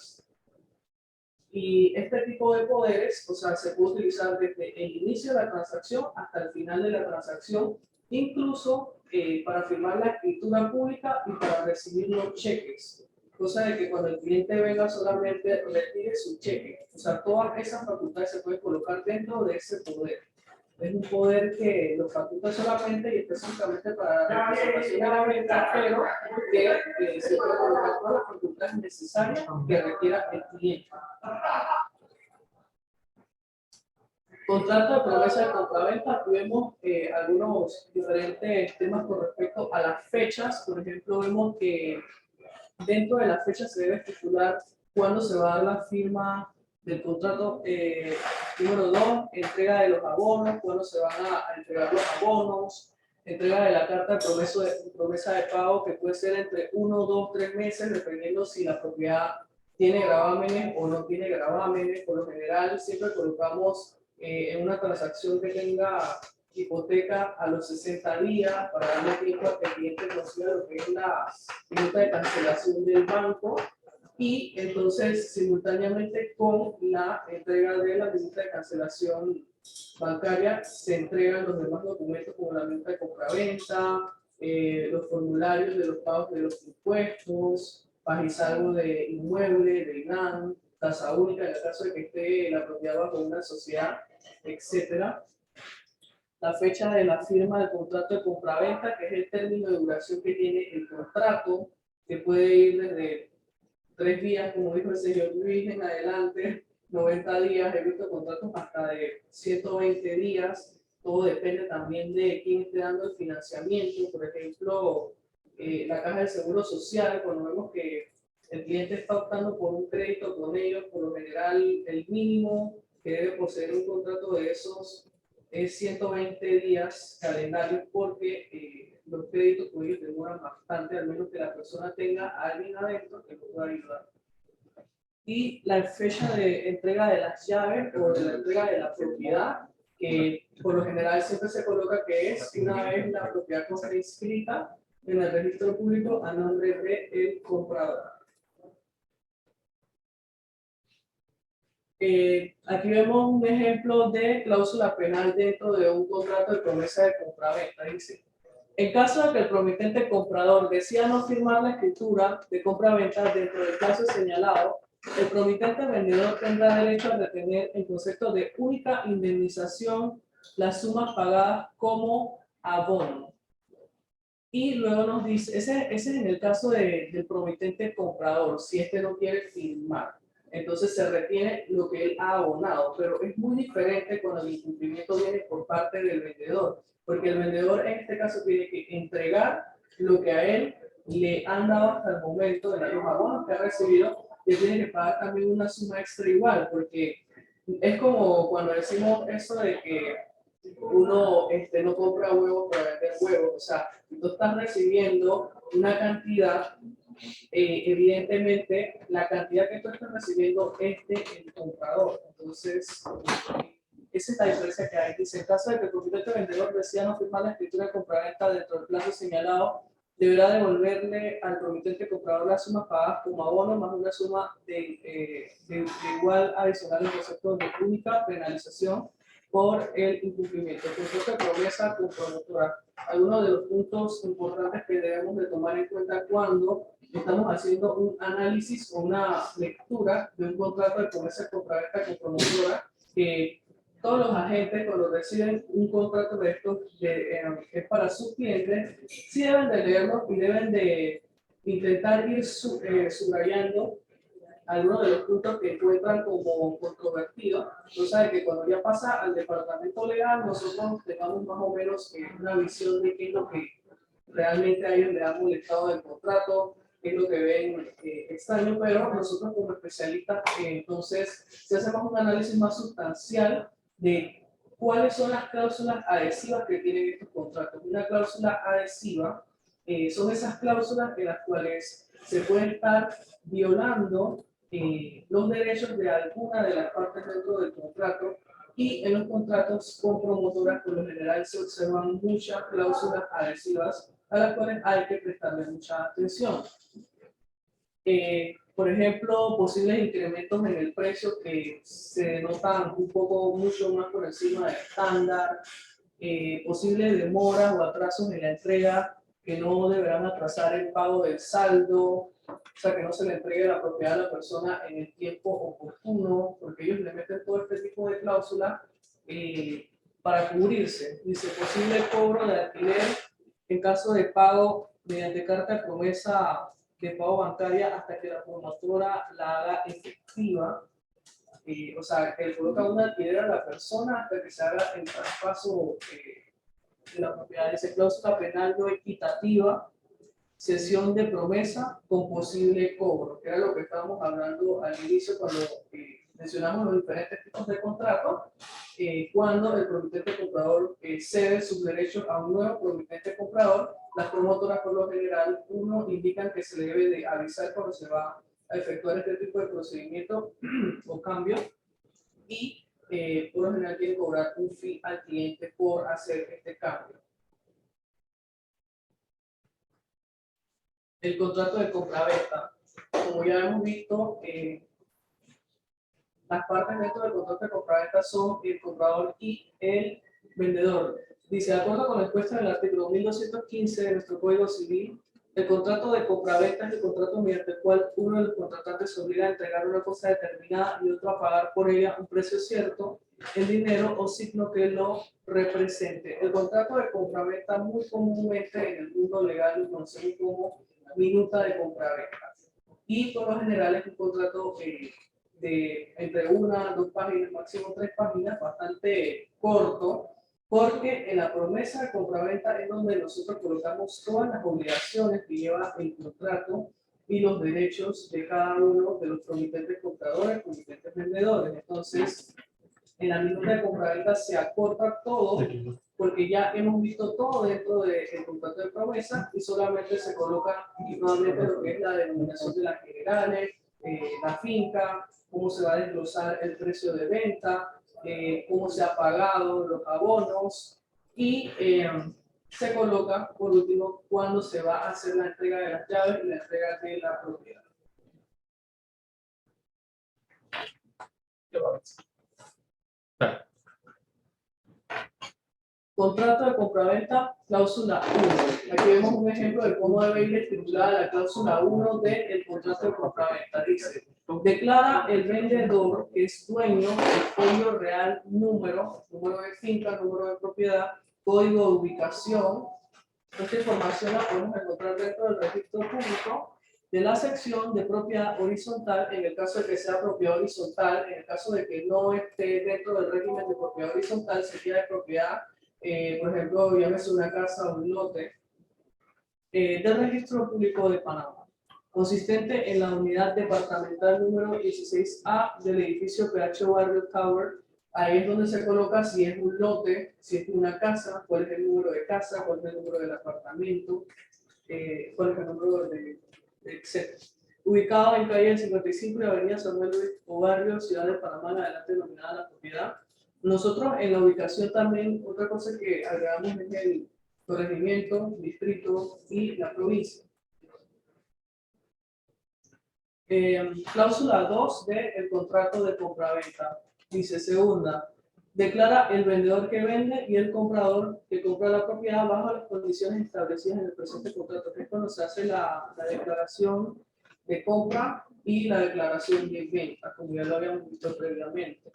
Y este tipo de poderes, o sea, se puede utilizar desde el inicio de la transacción hasta el final de la transacción, incluso para firmar la escritura pública y para recibir los cheques. Cosa de que cuando el cliente venga solamente retire su cheque. O sea, todas esas facultades se pueden colocar dentro de ese poder. Es un poder que lo faculta solamente y específicamente para la representación de la venta, pero que se puede colocar todas las facultades necesarias que requiera el cliente. Contrato de promesa de compraventa, vemos algunos diferentes temas con respecto a las fechas. Por ejemplo, vemos que dentro de las fechas se debe estipular cuándo se va a dar la firma del contrato. Número 2, entrega de los abonos, cuándo se van a entregar los abonos, entrega de la carta de promesa de pago, que puede ser entre 1, 2, 3 meses, dependiendo si la propiedad tiene gravámenes o no tiene gravámenes. Por lo general, siempre colocamos en una transacción que tenga hipoteca a los 60 días para darle tiempo a que el cliente consiga lo que es la minuta de cancelación del banco. Y entonces, simultáneamente con la entrega de la minuta de cancelación bancaria, se entregan los demás documentos como la minuta de compraventa, los formularios de los pagos de los impuestos, pagisalvo de inmueble, de INAN, tasa única en el caso de que esté la propiedad bajo una sociedad, etc. La fecha de la firma del contrato de compraventa, que es el término de duración que tiene el contrato, que puede ir desde 3 días, como dijo el señor Luis, en adelante, 90 días, he visto contratos hasta de 120 días, todo depende también de quién esté dando el financiamiento. Por ejemplo, la Caja de Seguro Social, cuando vemos que el cliente está optando por un crédito con ellos, por lo general el mínimo que debe poseer un contrato de esos es 120 días calendarios, porque los créditos con ellos demoran bastante, al menos que la persona tenga a alguien adentro que lo pueda ayudar. Y la fecha de entrega de las llaves o de la entrega de la propiedad, que por lo general siempre se coloca que es una vez la propiedad está inscrita en el registro público a nombre del comprador. Aquí vemos un ejemplo de cláusula penal dentro de un contrato de promesa de compraventa. Dice: en caso de que el promitente comprador desea no firmar la escritura de compraventa dentro del plazo señalado, el promitente vendedor tendrá derecho a retener en concepto de única indemnización las sumas pagadas como abono. Y luego nos dice, ese es en el caso del promitente comprador, si este no quiere firmar. entonces se retiene lo que él ha abonado, pero es muy diferente cuando el incumplimiento viene por parte del vendedor, porque el vendedor en este caso tiene que entregar lo que a él le han dado hasta el momento de los abonos que ha recibido, y tiene que pagar también una suma extra igual, porque es como cuando decimos eso de que uno no compra huevos para vender huevos, o sea, tú estás recibiendo una cantidad, evidentemente la cantidad que tú estás recibiendo es del comprador, entonces esa es la diferencia que hay. Dice, en caso de que el propietario vendedor decida no firmar la escritura de compraventa dentro del plazo señalado, deberá devolverle al promitente comprador las sumas pagadas como abono más una suma de igual adicional en concepto de única penalización por el incumplimiento. El contrato de promesa con promotora. Algunos de los puntos importantes que debemos de tomar en cuenta cuando estamos haciendo un análisis o una lectura de un contrato de promesa compraventa con promotora, que todos los agentes cuando reciben un contrato de estos que es para sus clientes, sí deben de leerlo y deben de intentar ir subrayando algunos de los puntos que encuentran como controvertidos. Entonces, que cuando ya pasa al departamento legal, nosotros tengamos más o menos una visión de qué es lo que realmente a ellos les ha molestado del contrato, qué es lo que ven extraño, pero nosotros como especialistas, entonces, si hacemos un análisis más sustancial de cuáles son las cláusulas adhesivas que tienen estos contratos. Una cláusula adhesiva son esas cláusulas en las cuales se puede estar violando los derechos de alguna de las partes dentro del contrato, y en los contratos con promotoras por lo general se observan muchas cláusulas adhesivas a las cuales hay que prestarle mucha atención. Por ejemplo, posibles incrementos en el precio que se notan un poco mucho más por encima del estándar, posibles demoras o atrasos en la entrega que no deberán atrasar el pago del saldo, o sea, que no se le entregue la propiedad a la persona en el tiempo oportuno, porque ellos le meten todo este tipo de cláusulas para cubrirse. Dice, posible cobro de alquiler en caso de pago mediante carta de promesa de pago bancaria hasta que la promotora la haga efectiva. O sea, que le coloca un alquiler a la persona hasta que se haga el traspaso de la propiedad. Dice, cláusula penal no equitativa, cesión de promesa con posible cobro, que era lo que estábamos hablando al inicio cuando mencionamos los diferentes tipos de contratos, cuando el promitente comprador cede sus derechos a un nuevo promitente comprador. Las promotoras por lo general, indican que se le debe de avisar cuando se va a efectuar este tipo de procedimiento o cambio, y por lo general quieren cobrar un fee al cliente por hacer este cambio. El contrato de compraventa, como ya hemos visto, las partes dentro del contrato de compraventa son el comprador y el vendedor. Dice, de acuerdo con la expuesta del artículo 1215 de nuestro Código Civil, el contrato de compraventa es el contrato mediante el cual uno de los contratantes se obliga a entregar una cosa determinada y otro a pagar por ella un precio cierto en dinero o signo que lo represente. El contrato de compraventa muy comúnmente en el mundo legal lo conocemos como minuta de compraventa, y por lo general es un contrato de entre 1 a 2 páginas, máximo 3 páginas, bastante corto, porque en la promesa de compraventa es donde nosotros colocamos todas las obligaciones que lleva el contrato y los derechos de cada uno de los promitentes compradores, promitentes vendedores. Entonces, en la minuta de compraventa se acorta todo, porque ya hemos visto todo dentro del contrato de promesa y solamente se coloca nuevamente lo que es la denominación de las generales, la finca, cómo se va a desglosar el precio de venta, cómo se ha pagado los abonos, y se coloca por último cuándo se va a hacer la entrega de las llaves y la entrega de la propiedad. Contrato de compraventa, cláusula 1. Aquí vemos un ejemplo de cómo debe ir estipulada la cláusula 1 del contrato de compraventa. Dice, declara el vendedor que es dueño del folio real número de finca, número de propiedad, código de ubicación. Esta información la podemos encontrar dentro del registro público de la sección de propiedad horizontal, en el caso de que sea propiedad horizontal, en el caso de que no esté dentro del régimen de propiedad horizontal, sería de propiedad, por ejemplo, llámese una casa o un lote, del Registro Público de Panamá, consistente en la unidad departamental número 16A del edificio PH Barrio Tower. Ahí es donde se coloca si es un lote, si es una casa, cuál es el número de casa, cuál es el número del apartamento, cuál es el número de etc. Ubicado en calle 55 y avenida Samuel Luis Barrio, Ciudad de Panamá, la adelante denominada la propiedad. Nosotros en la ubicación también, otra cosa que agregamos es el corregimiento, distrito y la provincia. Cláusula 2 del contrato de compraventa. Dice segunda, declara el vendedor que vende y el comprador que compra la propiedad bajo las condiciones establecidas en el presente contrato. Que es cuando se hace la declaración de compra y la declaración de venta, como ya lo habíamos visto previamente.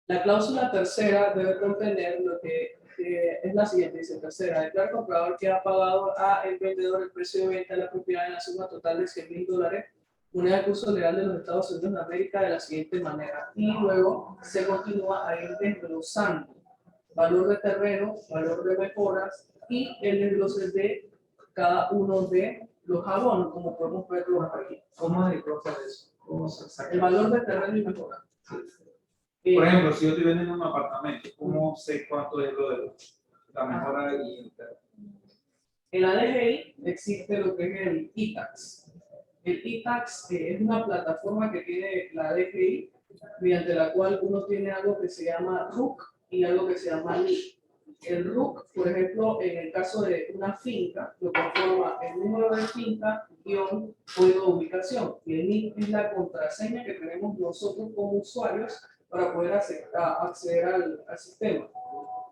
La cláusula tercera debe contener lo que es la siguiente, dice tercera, declara al comprador que ha pagado a el vendedor el precio de venta de la propiedad en la suma total de $100,000, unidad de curso legal de los Estados Unidos de América, de la siguiente manera. Y luego se continúa a ir desglosando valor de terreno, valor de mejoras y el desglose de cada uno de los abonos, como podemos verlo aquí. ¿Cómo desglosa eso? ¿Cómo se saca? El valor de terreno y mejora. Por ejemplo, si yo estoy vendiendo un apartamento, ¿cómo sé cuánto es lo de la mejora y el terreno? En la DGI existe lo que es el e-Tax. El e-Tax es una plataforma que tiene la DGI, mediante la cual uno tiene algo que se llama RUC y algo que se llama NIC. El RUC, por ejemplo, en el caso de una finca, lo conforma el número de finca guión código de ubicación. Y el NIC es la contraseña que tenemos nosotros como usuarios para poder acceder al sistema.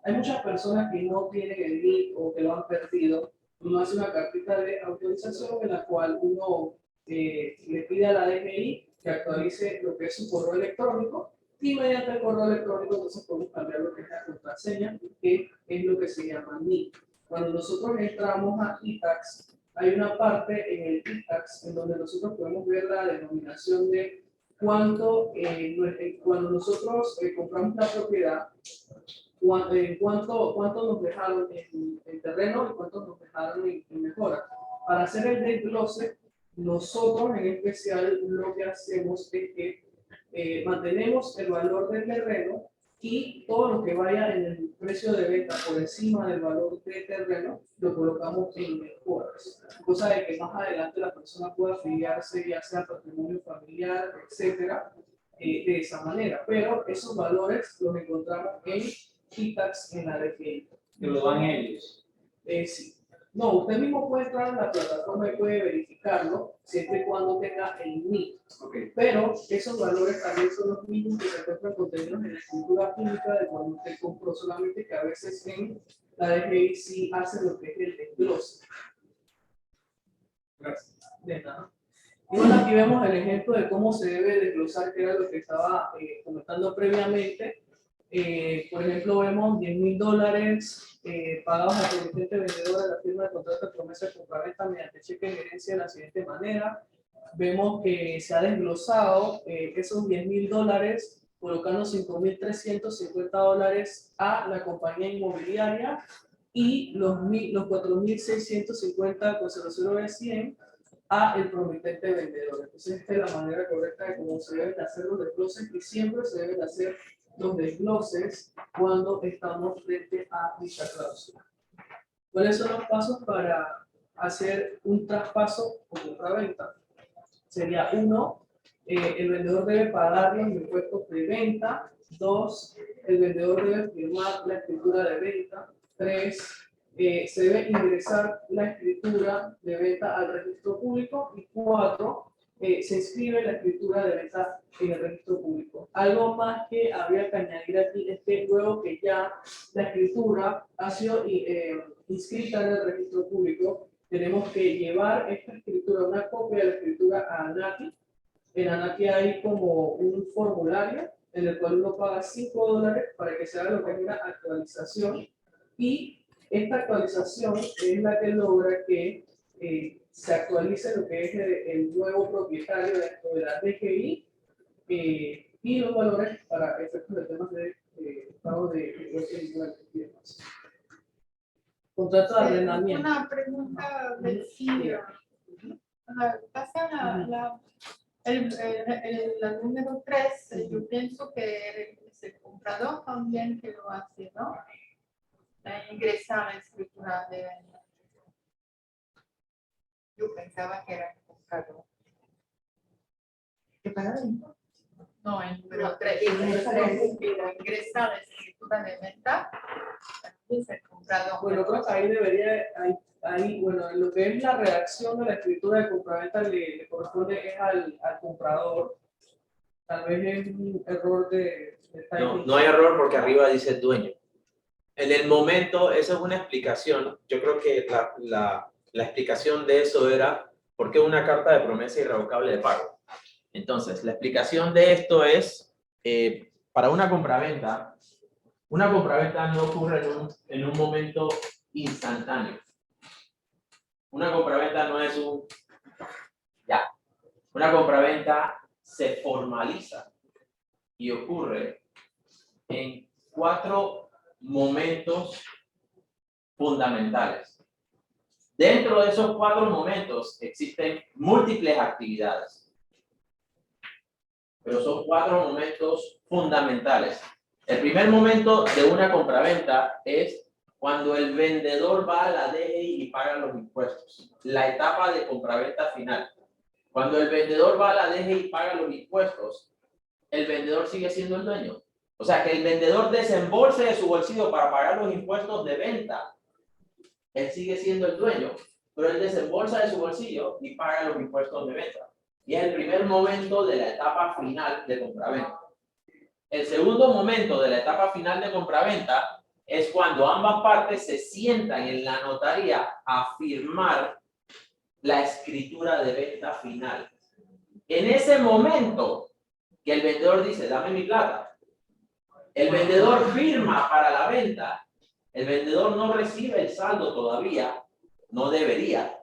Hay muchas personas que no tienen el NIC o que lo han perdido. Uno hace una carpeta de autorización en la cual uno le pide a la DGI que actualice lo que es su correo electrónico y mediante el correo electrónico entonces podemos cambiar lo que es la contraseña, que es lo que se llama NIC. Cuando nosotros entramos a e-Tax, hay una parte en el e-Tax en donde nosotros podemos ver la denominación de cuánto, cuando nosotros compramos la propiedad, cuánto nos dejaron en terreno y cuánto nos dejaron en mejora. Para hacer el desglose, nosotros en especial lo que hacemos es que mantenemos el valor del terreno y todo lo que vaya en el precio de venta por encima del valor del terreno lo colocamos en mejoras, cosa de que más adelante la persona pueda afiliarse ya sea patrimonio familiar, etcétera, de esa manera. Pero esos valores los encontramos en e-Tax en la DGI. Que lo dan ellos. Sí. No, usted mismo puede entrar a la plataforma y puede verificarlo siempre y cuando tenga el NIC. Okay. Pero esos valores también son los mismos que se encuentran contenidos en la escritura pública de cuando usted compró, solamente que a veces en la DGI sí hace lo que es el desglose. Gracias. De nada. Y bueno, aquí vemos el ejemplo de cómo se debe desglosar, que era lo que estaba comentando previamente. Por ejemplo, vemos $10,000 pagados al promitente vendedor de la firma de contrato de promesa de compraventa mediante cheque de gerencia de la siguiente manera. Vemos que se ha desglosado esos $10,000 colocando $5,350 a la compañía inmobiliaria y los 4,650 con 0,100 a el promitente vendedor. Entonces, esta es la manera correcta de cómo se deben hacer los desgloses y siempre se deben hacer los desgloses cuando estamos frente a dicha cláusula. ¿Cuáles son los pasos para hacer un traspaso o compraventa? Sería 1, el vendedor debe pagar los impuestos de venta. 2, el vendedor debe firmar la escritura de venta. 3, se debe ingresar la escritura de venta al registro público. Y 4, se inscribe la escritura de venta en el registro público. Algo más que habría que añadir aquí es que luego que ya la escritura ha sido inscrita en el registro público, tenemos que llevar esta escritura, una copia de la escritura a ANATI. En ANATI hay como un formulario en el cual uno paga $5 para que se haga lo que es una actualización, y esta actualización es la que logra que se actualice lo que es el nuevo propietario dentro de la DGI y los valores para efectos de temas de pago de impuestos y demás. Contrato de arrendamiento. Una pregunta del senior. Pasa la número 3, yo pienso que es el comprador también que lo hace, ¿no? Ingresa a la escritura de venta. Yo pensaba que era el comprador. ¿Qué para adentro? No, el número 3. Ingresa a la escritura de venta. Es el comprador. Bueno, creo que ahí debería, bueno, en lo que es la redacción de la escritura de compraventa le corresponde es al comprador. Tal vez es un error de No, no hay error porque arriba dice dueño. En el momento, esa es una explicación. Yo creo que la explicación de eso era por qué una carta de promesa irrevocable de pago. Entonces, la explicación de esto es, para una compraventa no ocurre en un momento instantáneo. Una compraventa no es una compraventa se formaliza y ocurre en 4 momentos fundamentales. Dentro de esos 4 momentos existen múltiples actividades, pero son 4 momentos fundamentales. El primer momento de una compraventa es cuando el vendedor va a la DGI y paga los impuestos. La etapa de compraventa final. Cuando el vendedor va a la DGI y paga los impuestos, el vendedor sigue siendo el dueño. O sea, que el vendedor desembolse de su bolsillo para pagar los impuestos de venta, él sigue siendo el dueño, pero él desembolsa de su bolsillo y paga los impuestos de venta. Y es el primer momento de la etapa final de compraventa. El segundo momento de la etapa final de compraventa es cuando ambas partes se sientan en la notaría a firmar la escritura de venta final. En ese momento que el vendedor dice, dame mi plata, el vendedor firma para la venta, el vendedor no recibe el saldo todavía, no debería.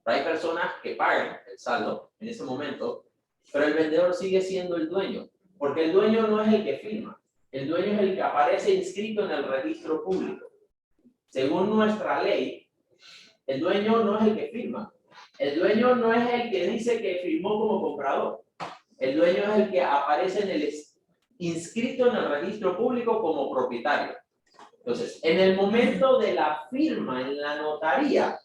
Pero hay personas que pagan el saldo en ese momento, pero el vendedor sigue siendo el dueño. Porque el dueño no es el que firma, el dueño es el que aparece inscrito en el registro público. Según nuestra ley, el dueño no es el que firma, el dueño no es el que dice que firmó como comprador, el dueño es el que aparece inscrito en el registro público como propietario. Entonces, en el momento de la firma en la notaría,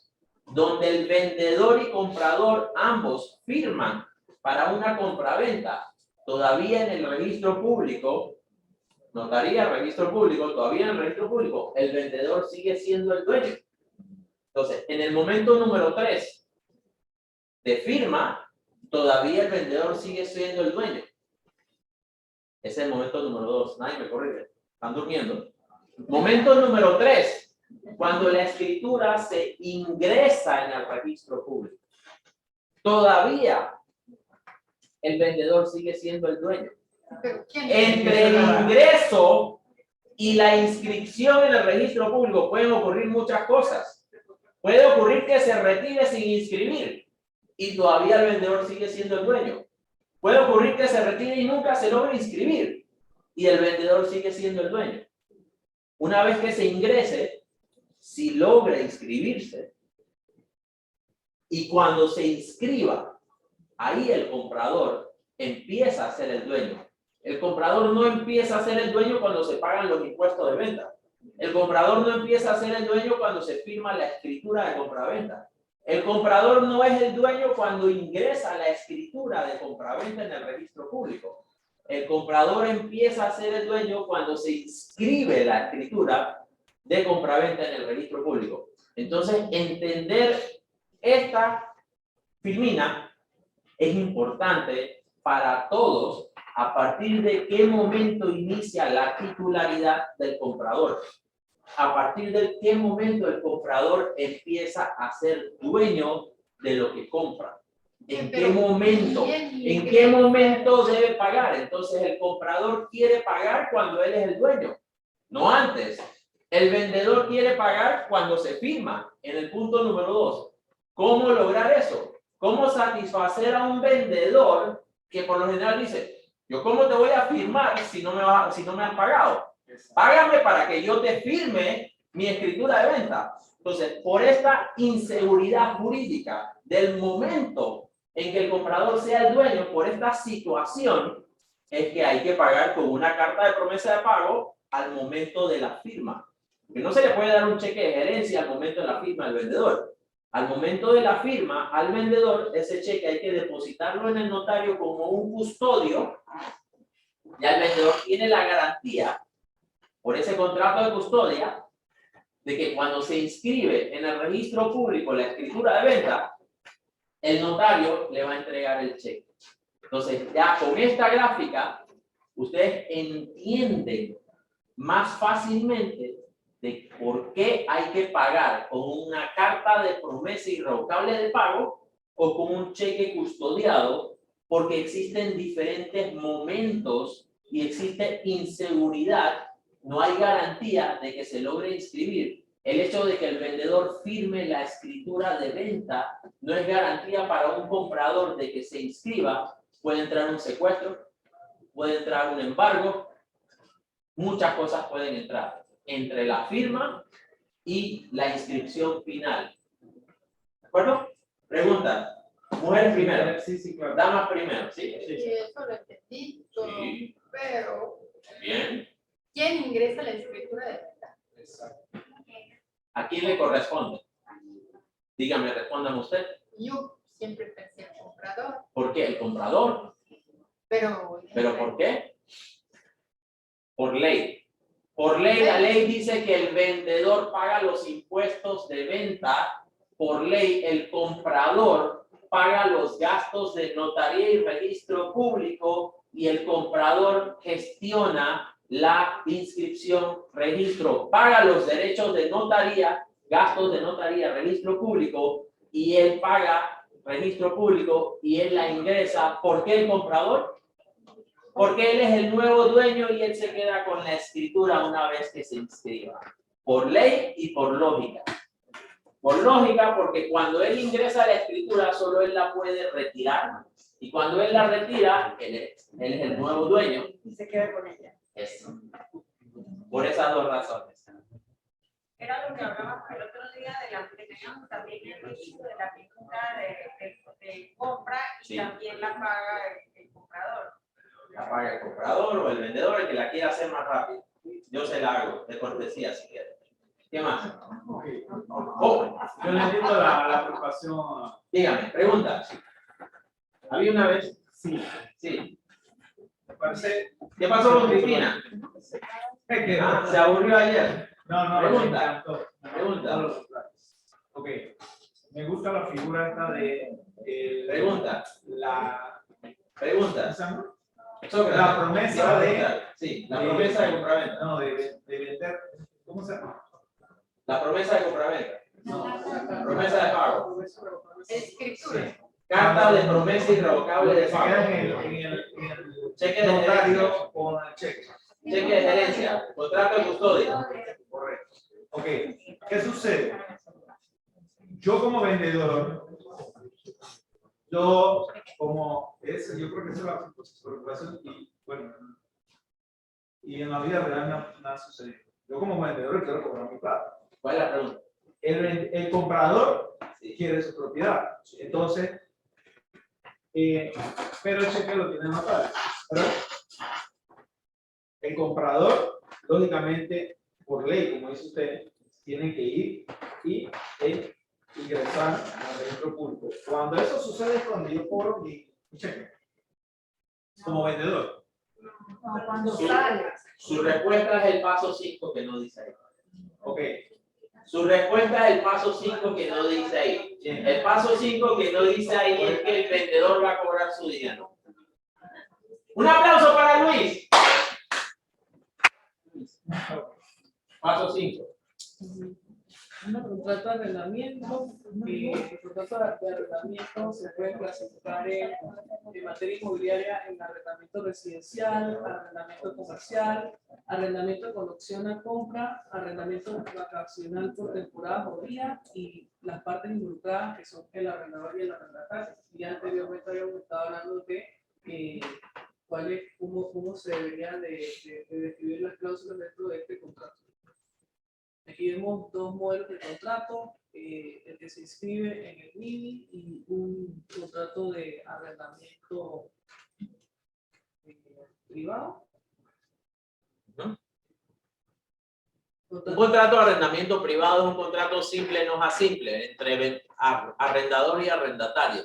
donde el vendedor y comprador ambos firman para una compraventa, todavía en el registro público, notaría, registro público, todavía en el registro público, el vendedor sigue siendo el dueño. Entonces, en el momento número 3 de firma, todavía el vendedor sigue siendo el dueño. Ese es el momento número 2. Nadie me corrige. Están durmiendo. Momento número 3, cuando la escritura se ingresa en el registro público. Todavía el vendedor sigue siendo el dueño. Entre el ingreso y la inscripción en el registro público pueden ocurrir muchas cosas. Puede ocurrir que se retire sin inscribir y todavía el vendedor sigue siendo el dueño. Puede ocurrir que se retire y nunca se logre inscribir y el vendedor sigue siendo el dueño. Una vez que se ingrese, si logra inscribirse y cuando se inscriba, ahí el comprador empieza a ser el dueño. El comprador no empieza a ser el dueño cuando se pagan los impuestos de venta. El comprador no empieza a ser el dueño cuando se firma la escritura de compraventa. El comprador no es el dueño cuando ingresa la escritura de compraventa en el registro público. El comprador empieza a ser el dueño cuando se inscribe la escritura de compraventa en el registro público. Entonces, entender esta filmina es importante para todos a partir de qué momento inicia la titularidad del comprador. A partir de qué momento el comprador empieza a ser dueño de lo que compra. ¿En qué momento? ¿En qué momento debe pagar? Entonces el comprador quiere pagar cuando él es el dueño, no antes. El vendedor quiere pagar cuando se firma, en el punto número 2. ¿Cómo lograr eso? ¿Cómo satisfacer a un vendedor que por lo general dice, yo cómo te voy a firmar si no me han pagado? Págame para que yo te firme mi escritura de venta. Entonces, por esta inseguridad jurídica del momento en que el comprador sea el dueño, por esta situación, es que hay que pagar con una carta de promesa de pago al momento de la firma. Que no se le puede dar un cheque de gerencia al momento de la firma al vendedor. Al momento de la firma al vendedor, ese cheque hay que depositarlo en el notario como un custodio. Ya el vendedor tiene la garantía por ese contrato de custodia de que cuando se inscribe en el registro público la escritura de venta, el notario le va a entregar el cheque. Entonces, ya con esta gráfica, ustedes entienden más fácilmente de por qué hay que pagar con una carta de promesa irrevocable de pago o con un cheque custodiado, porque existen diferentes momentos y existe inseguridad, no hay garantía de que se logre inscribir. El hecho de que el vendedor firme la escritura de venta no es garantía para un comprador de que se inscriba. Puede entrar un secuestro, puede entrar un embargo, muchas cosas pueden entrar entre la firma y la inscripción final. ¿De acuerdo? Preguntas. Mujeres primero. Sí, sí, claro. Damas primero, ¿sí? Sí, eso lo entendí todo, Sí. pero Bien. ¿quién ingresa la escritura de venta? Exacto. ¿A quién le corresponde? Dígame, respóndame usted. Yo siempre pensé el comprador, ¿Por qué? ¿El comprador? pero ¿Pero por qué? Por ley. Por ley, la ley dice que el vendedor paga los impuestos de venta. Por ley, el comprador paga los gastos de notaría y registro público y el comprador gestiona la inscripción, registro, paga los derechos de notaría, gastos de notaría, registro público y él paga registro público y él la ingresa. ¿Por qué el comprador? Porque él es el nuevo dueño y él se queda con la escritura una vez que se inscriba. Por ley y por lógica. Por lógica, porque cuando él ingresa la escritura, solo él la puede retirar. Y cuando él la retira, él es el nuevo dueño. Y se queda con ella. Eso. Por esas dos razones. Era lo que hablábamos el otro día de la que teníamos también el registro de la pintura de compra y Sí. también la paga el comprador. La paga el comprador o el vendedor, el que la quiera hacer más rápido. Yo se la hago, de cortesía si quiere. ¿Qué más? Okay. Oh, Yo le entiendo la preocupación. dígame, pregunta. ¿Había una vez? Sí. Sí. Me parece. ¿Qué pasó con Cristina? Que Ah, ¿se aburrió ayer? no, Pregunta. me encantó. Pregunta. Ok. Me gusta la figura esta de. Pregunta. La. Pregunta. Sócrates. La promesa de. Sí, la promesa de compraventa. No, de vender. ¿Cómo se llama? La promesa de compraventa. No. Promesa de pago. escritura. Carta de promesa irrevocable de Se pago. queda en el Cheque de notario gerencia. con el cheque. Cheque de gerencia. Contrato de custodia. Correcto. Ok. ¿Qué sucede? Yo como vendedor, yo creo que esa es la preocupación y bueno, y en la vida real me ha sucedido. Yo como vendedor quiero cobrar mi plata. ¿Cuál es la pregunta? El comprador Sí. quiere su propiedad. Entonces, pero el cheque lo tiene el notario, ¿verdad? El comprador, lógicamente, por ley, como dice usted, tiene que ir y ingresar al registro público. Cuando eso sucede es cuando yo cobro mi cheque como vendedor. No, cuando Sí. sale. Su respuesta es el paso 5 que no dice ahí. Ok. Su respuesta es el paso 5 que no dice ahí. El paso 5 que no dice ahí es que el vendedor va a cobrar su dinero. Un aplauso para Luis. Paso 5. contrato de arrendamiento. El contrato de arrendamiento se puede clasificar en materia inmobiliaria en arrendamiento residencial, arrendamiento comercial, arrendamiento con opción a compra, arrendamiento vacacional por temporada o día y las partes involucradas que son el arrendador y el arrendatario. Y anteriormente habíamos estado hablando de cómo se deberían de describir las cláusulas dentro de este contrato. Aquí vemos dos modelos de contrato, el que se inscribe en el MIBI y un contrato de arrendamiento privado. Un contrato de arrendamiento privado es un contrato simple, no a simple, entre arrendador y arrendatario.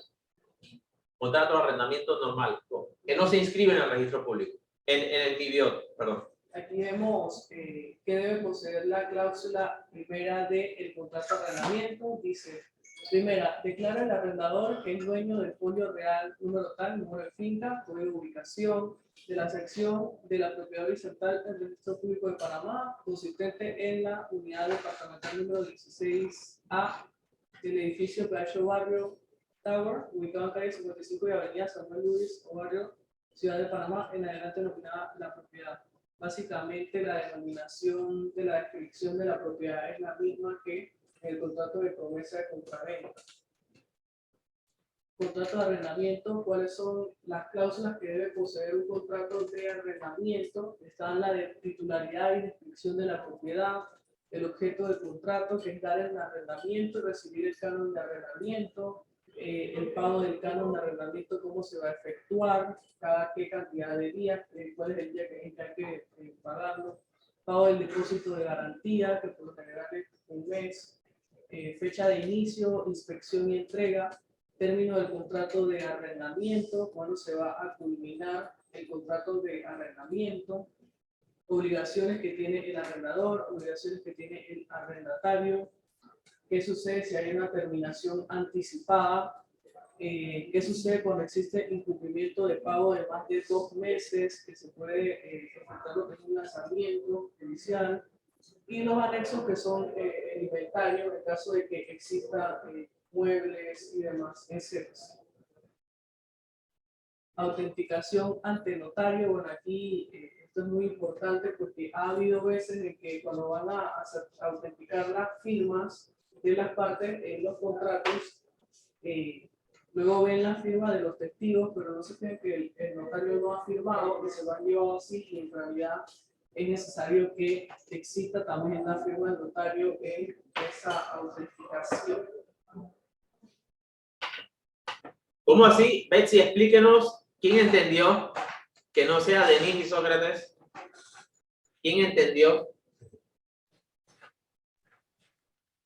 Contrato de arrendamiento normal, que no se inscribe en el registro público, en el MIBIOT, perdón. Aquí vemos que debe poseer la cláusula primera del contrato de arrendamiento. Dice, primera, declara el arrendador que es dueño del folio real, número tal, número de finca, código de ubicación, de la sección de la propiedad horizontal del registro público de Panamá, consistente en la unidad departamental número 16A del edificio PH Barrio Tower, ubicado en calle 55 y avenida Samuel Luis o barrio Ciudad de Panamá, en adelante denominada la propiedad. Básicamente la denominación de la descripción de la propiedad es la misma que el contrato de promesa de compraventa. Contrato de arrendamiento, ¿cuáles son las cláusulas que debe poseer un contrato de arrendamiento? Están la de titularidad y descripción de la propiedad, el objeto del contrato, que es dar el arrendamiento y recibir el canon de arrendamiento, el pago del canon de arrendamiento, cómo se va a efectuar, cada qué cantidad de días, cuál es el día que hay que pagarlo, pago del depósito de garantía, que por lo general es un mes, fecha de inicio, inspección y entrega, término del contrato de arrendamiento, cuándo se va a culminar el contrato de arrendamiento, obligaciones que tiene el arrendador, obligaciones que tiene el arrendatario, qué sucede si hay una terminación anticipada, qué sucede cuando existe incumplimiento de pago de más de 2 meses, que se puede efectuar lo que es un lanzamiento judicial, y los anexos que son el inventario en caso de que exista muebles y demás enseres. Autenticación ante notario. Bueno, aquí esto es muy importante porque ha habido veces en que cuando van a autenticar las firmas de las partes en los contratos, luego ven la firma de los testigos, pero no se cree que el notario no ha firmado, que se lo han llevado así, y en realidad es necesario que exista también la firma del notario en esa autenticación. ¿Cómo así? Betsy, explíquenos quién entendió que no sea Denis y Sócrates. ¿Quién entendió?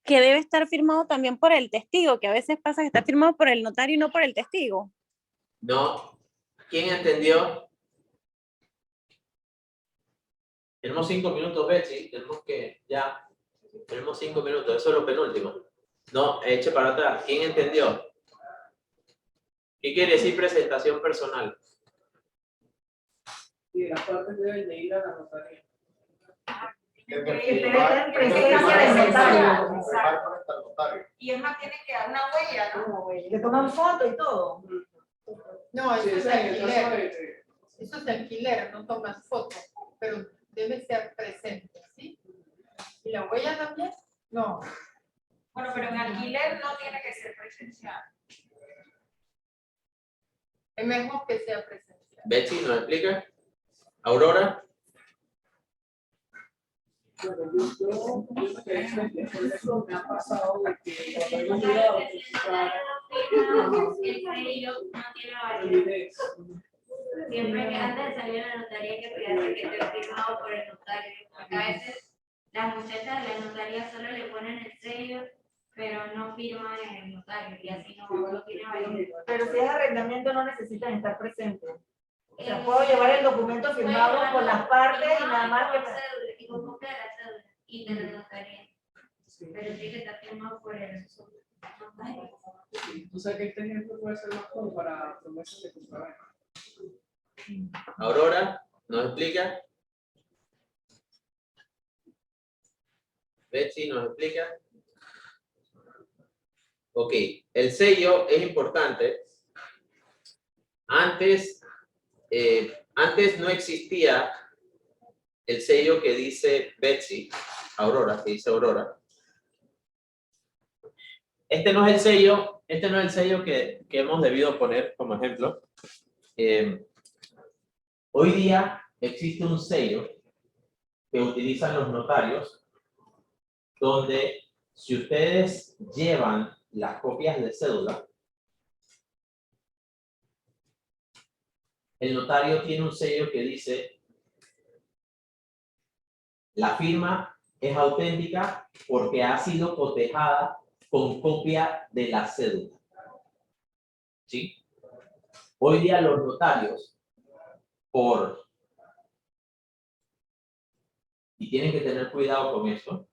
Que debe estar firmado también por el testigo, que a veces pasa que está firmado por el notario y no por el testigo. No. ¿Quién entendió? Tenemos 5 minutos, Betsy. Tenemos 5 minutos. Eso es lo penúltimo. No, eche para atrás. ¿Quién entendió? ¿Qué quiere decir presentación personal? Y las partes deben de ir a la notaría. Y es más, tiene que dar una huella, ¿no? Que toman foto y todo. No, eso Sí, es ese es el caso alquiler. de- Eso es alquiler, no tomas foto, pero debe ser presente, ¿sí? ¿Y la huella también? No. Bueno, pero en alquiler no tiene que ser presencial. Es mejor que sea presencial. Betsy, ¿nos explica? Aurora. Bueno, yo que eso me ha pasado de que cuando hemos llegado a autenticar validez. Siempre que antes de salir a la notaría que fíjate que esté firmado por el notario. Porque a veces las muchachas de la notaría solo le ponen el sello, pero no firman en el notario y así no tiene validez. Pero si es arrendamiento no necesitan estar presentes. O sea, puedo llevar el documento firmado por las partes y nada más que... Y con copia de la cédula y de la notaría. Pero sí que está firmado por el notario. O sea que este ejemplo puede ser más como para promesas de compraventa. Aurora, ¿nos explica? Betsy, ¿nos explica? Ok, el sello es importante. Antes no existía el sello que dice Betsy, Aurora, que dice Aurora. Este no es el sello que hemos debido poner como ejemplo. Hoy día existe un sello que utilizan los notarios, donde si ustedes llevan las copias de cédula, el notario tiene un sello que dice: la firma es auténtica porque ha sido cotejada con copia de la cédula. ¿Sí? Hoy día los notarios, y tienen que tener cuidado con esto,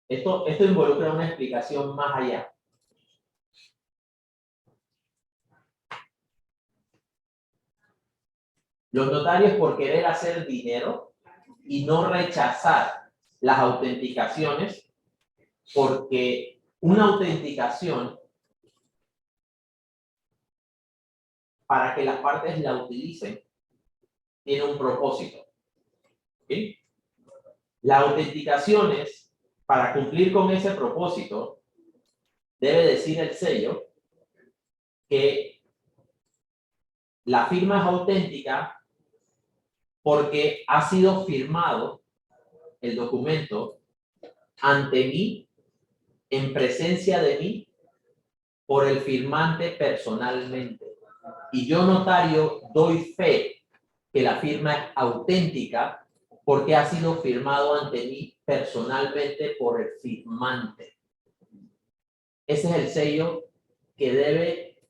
esto involucra una explicación más allá. Los notarios, por querer hacer dinero y no rechazar las autenticaciones, porque una autenticación, para que las partes la utilicen, tiene un propósito. ¿Sí? Las autenticaciones, para cumplir con ese propósito, debe decir el sello que la firma es auténtica porque ha sido firmado el documento ante mí, en presencia de mí, por el firmante personalmente. Y yo, notario, doy fe que la firma es auténtica porque ha sido firmado ante mí personalmente por el firmante. Ese es el sello que debe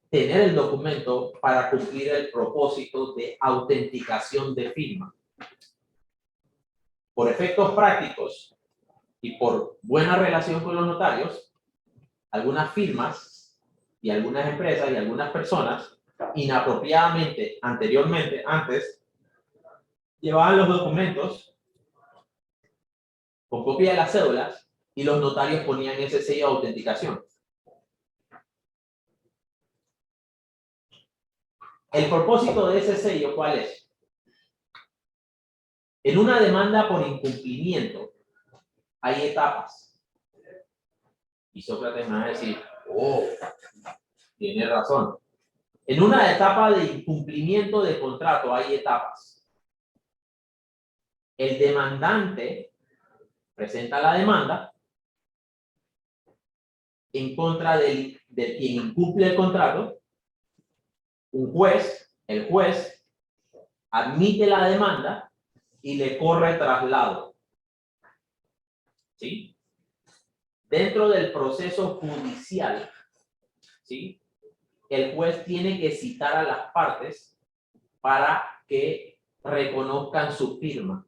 tener el documento para cumplir el propósito de autenticación de firma. Por efectos prácticos y por buena relación con los notarios, algunas firmas y algunas empresas y algunas personas inapropiadamente, antes, llevaban los documentos con copia de las cédulas y los notarios ponían ese sello de autenticación. El propósito de ese sello, ¿cuál es? En una demanda por incumplimiento hay etapas. Y Sócrates me va a decir: oh, tiene razón. En una etapa de incumplimiento de contrato hay etapas. El demandante presenta la demanda en contra de quien incumple el contrato. El juez, admite la demanda y le corre traslado. ¿Sí? Dentro del proceso judicial, ¿sí?, el juez tiene que citar a las partes para que reconozcan su firma.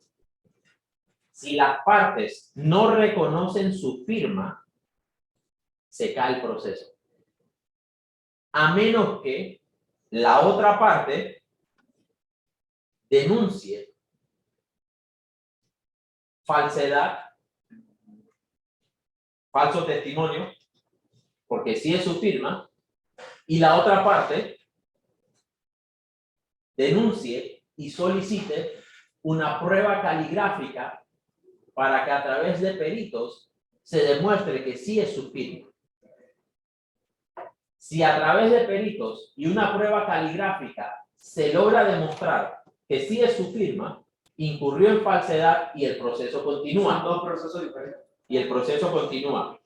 Si las partes no reconocen su firma, se cae el proceso. A menos que la otra parte denuncie falsedad, falso testimonio, porque sí es su firma, y la otra parte denuncie y solicite una prueba caligráfica para que a través de peritos se demuestre que sí es su firma. Si a través de peritos y una prueba caligráfica se logra demostrar que sí es su firma, incurrió en falsedad y el proceso continúa. Son dos procesos diferentes. Y el proceso continúa.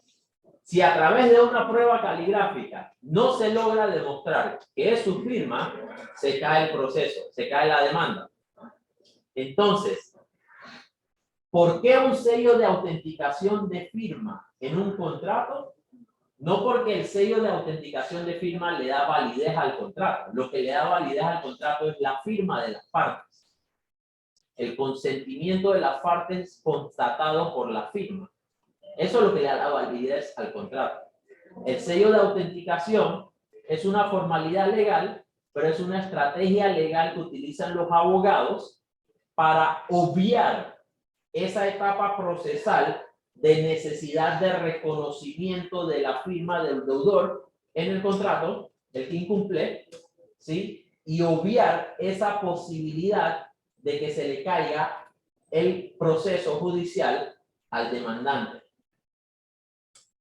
Si a través de una prueba caligráfica no se logra demostrar que es su firma, se cae el proceso, se cae la demanda. Entonces, ¿por qué un sello de autenticación de firma en un contrato? No porque el sello de autenticación de firma le da validez al contrato. Lo que le da validez al contrato es la firma de las partes. El consentimiento de las partes constatado por la firma. Eso es lo que le da validez al contrato. El sello de autenticación es una formalidad legal, pero es una estrategia legal que utilizan los abogados para obviar esa etapa procesal de necesidad de reconocimiento de la firma del deudor en el contrato, el que incumple, ¿sí? Y obviar esa posibilidad de que se le caiga el proceso judicial al demandante.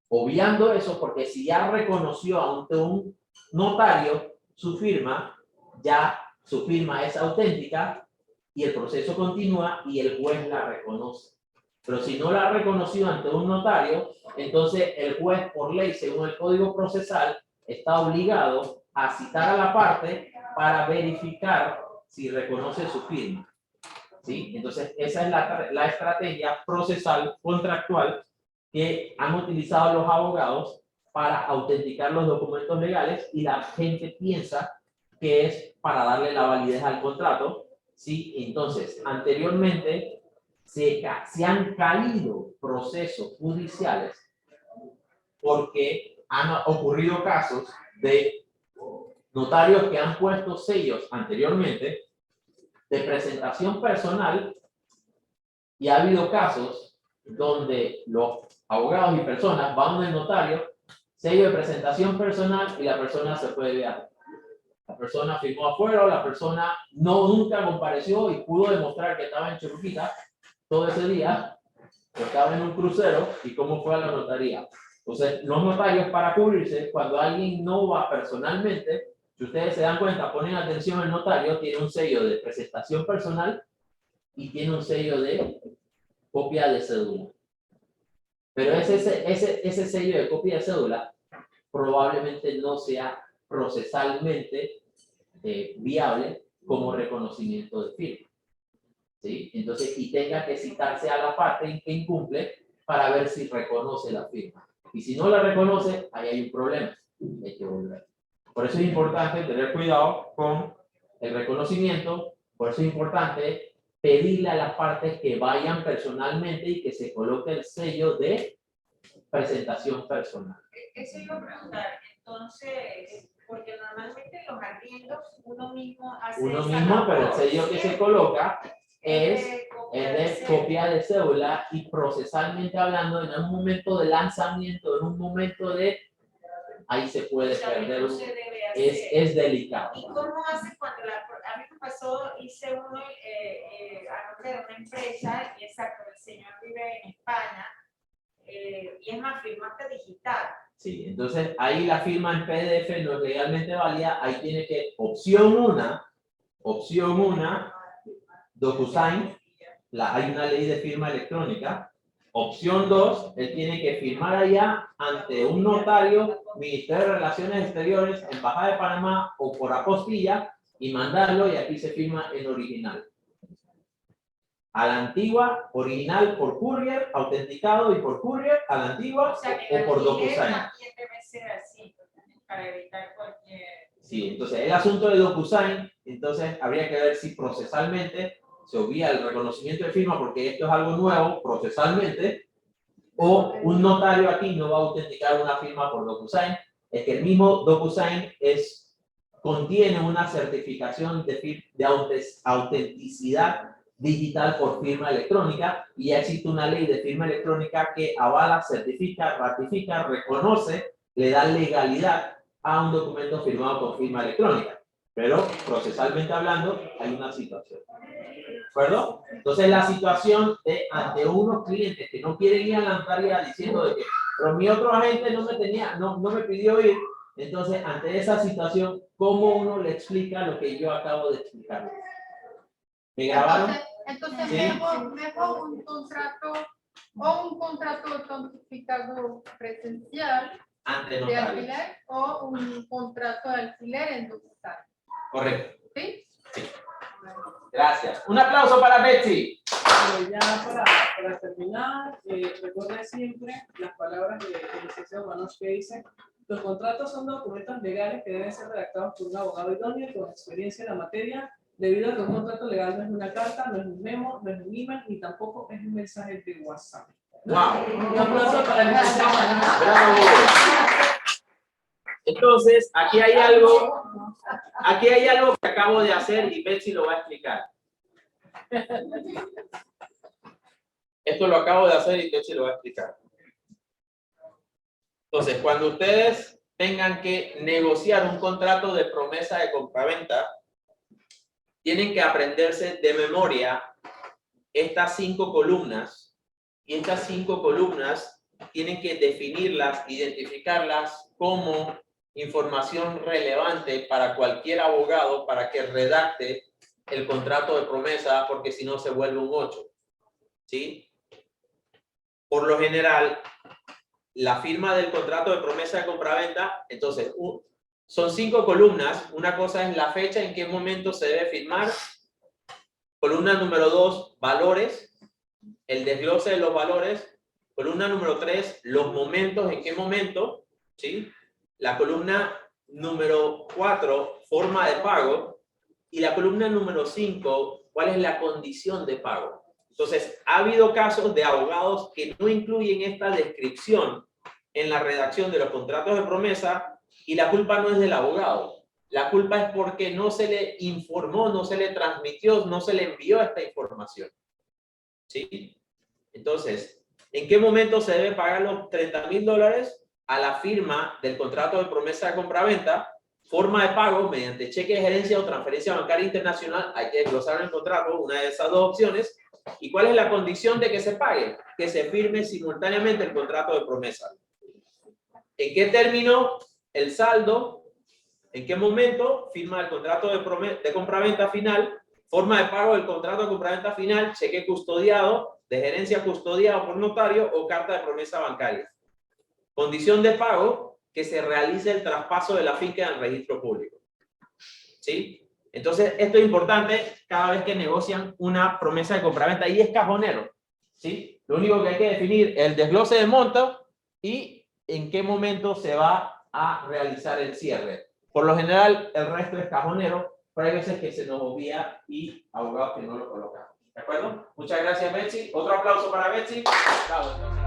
Obviando eso, porque si ya reconoció ante un notario su firma, ya su firma es auténtica y el proceso continúa y el juez la reconoce. Pero si no la ha reconocido ante un notario, entonces el juez, por ley, según el Código Procesal, está obligado a citar a la parte para verificar si reconoce su firma. ¿Sí? Entonces, esa es la estrategia procesal contractual que han utilizado los abogados para autenticar los documentos legales, y la gente piensa que es para darle la validez al contrato. ¿Sí? Entonces, anteriormente se han caído procesos judiciales porque han ocurrido casos de notarios que han puesto sellos anteriormente de presentación personal, y ha habido casos donde los abogados y personas van al notario, sello de presentación personal, y la persona se fue de viaje. La persona firmó afuera, o la persona nunca compareció y pudo demostrar que estaba en Churruquita todo ese día, o estaba en un crucero, y cómo fue a la notaría. Entonces, los notarios, para cubrirse, cuando alguien no va personalmente, si ustedes se dan cuenta, ponen atención, el notario tiene un sello de presentación personal y tiene un sello de copia de cédula. Pero ese sello de copia de cédula probablemente no sea procesalmente viable como reconocimiento de firma. ¿Sí? Entonces, y tenga que citarse a la parte en que incumple para ver si reconoce la firma. Y si no la reconoce, ahí hay un problema. Hay que volver. Por eso es importante tener cuidado con el reconocimiento. Por eso es importante pedirle a las partes que vayan personalmente y que se coloque el sello de presentación personal. Eso iba a preguntar. Entonces, porque normalmente los arriendos uno mismo hace Uno esa mismo, labor, pero el sello que se siempre coloca es es de de copia de cédula, y procesalmente hablando, en un momento de lanzamiento, en un momento de, ahí se puede perder, no se debe hacer. es delicado. ¿Y cómo hace cuando a mí me pasó, hice uno a nombre de una empresa, y exacto, el señor vive en España, y es más, firmaste digital. Sí, entonces ahí la firma en PDF no es legalmente válida, ahí tiene que, opción 1, DocuSign, hay una ley de firma electrónica. Opción 2, él tiene que firmar allá ante un notario, Ministerio de Relaciones Exteriores, Embajada de Panamá o por apostilla, y mandarlo, y aquí se firma en original. A la antigua, original por courier, autenticado y por courier, a la antigua o por DocuSign. También debe ser así, para evitar cualquier... Sí, entonces el asunto de DocuSign, entonces habría que ver si procesalmente se obvia el reconocimiento de firma, porque esto es algo nuevo procesalmente, o un notario aquí no va a autenticar una firma por DocuSign. Es que el mismo DocuSign contiene una certificación de autenticidad digital por firma electrónica, y ya existe una ley de firma electrónica que avala, certifica, ratifica, reconoce, le da legalidad a un documento firmado con firma electrónica. Pero procesalmente hablando, hay una situación. ¿De acuerdo? Entonces, la situación de ante unos clientes que no quieren ir a la notaría diciendo de que, pero mi otro agente no me pidió ir. Entonces, ante esa situación, ¿cómo uno le explica lo que yo acabo de explicar? ¿Me grabaron? Entonces ¿Sí? mejor un contrato o un contrato autentificado presencial Ante de notario. alquiler, o un contrato de alquiler en DocuSign. Correcto. ¿Sí? Sí. Gracias. Un aplauso para Betsy. Ya para terminar, recuerden siempre las palabras del licenciado Manos, que dice: los contratos son documentos legales que deben ser redactados por un abogado idóneo y con experiencia en la materia, debido a que un contrato legal no es una carta, no es un memo, no es un email, ni tampoco es un mensaje de WhatsApp. Wow. Un aplauso para el licenciado Manos. Bravo. Entonces, aquí hay algo que acabo de hacer y Betsy lo va a explicar. Esto lo acabo de hacer y Betsy lo va a explicar. Entonces, cuando ustedes tengan que negociar un contrato de promesa de compraventa, tienen que aprenderse de memoria estas 5 columnas, y estas 5 columnas tienen que definirlas, identificarlas como información relevante para cualquier abogado para que redacte el contrato de promesa, porque si no se vuelve un 8. ¿Sí? Por lo general, la firma del contrato de promesa de compraventa, entonces, son 5 columnas. Una cosa es la fecha, en qué momento se debe firmar. Columna número 2, valores, el desglose de los valores. Columna número 3, los momentos, en qué momento, ¿sí? La columna número 4, forma de pago. Y la columna número 5, cuál es la condición de pago. Entonces, ha habido casos de abogados que no incluyen esta descripción en la redacción de los contratos de promesa, y la culpa no es del abogado. La culpa es porque no se le informó, no se le transmitió, no se le envió esta información. ¿Sí? Entonces, ¿en qué momento se debe pagar los $30,000? A la firma del contrato de promesa de compraventa. Forma de pago mediante cheque de gerencia o transferencia bancaria internacional. Hay que desglosar el contrato, una de esas 2 opciones. ¿Y cuál es la condición de que se pague? Que se firme simultáneamente el contrato de promesa. ¿En qué término? El saldo. ¿En qué momento? Firma el contrato de compraventa final. Forma de pago del contrato de compraventa final. Cheque custodiado, de gerencia custodiado por notario o carta de promesa bancaria. Condición de pago, que se realice el traspaso de la finca en el registro público. ¿Sí? Entonces, esto es importante cada vez que negocian una promesa de compraventa, y es cajonero. ¿Sí? Lo único que hay que definir es el desglose de monto y en qué momento se va a realizar el cierre. Por lo general, el resto es cajonero, pero hay veces que se nos olvida y abogados que no lo colocan. ¿De acuerdo? Muchas gracias, Betsy. Otro aplauso para Betsy. Bravo.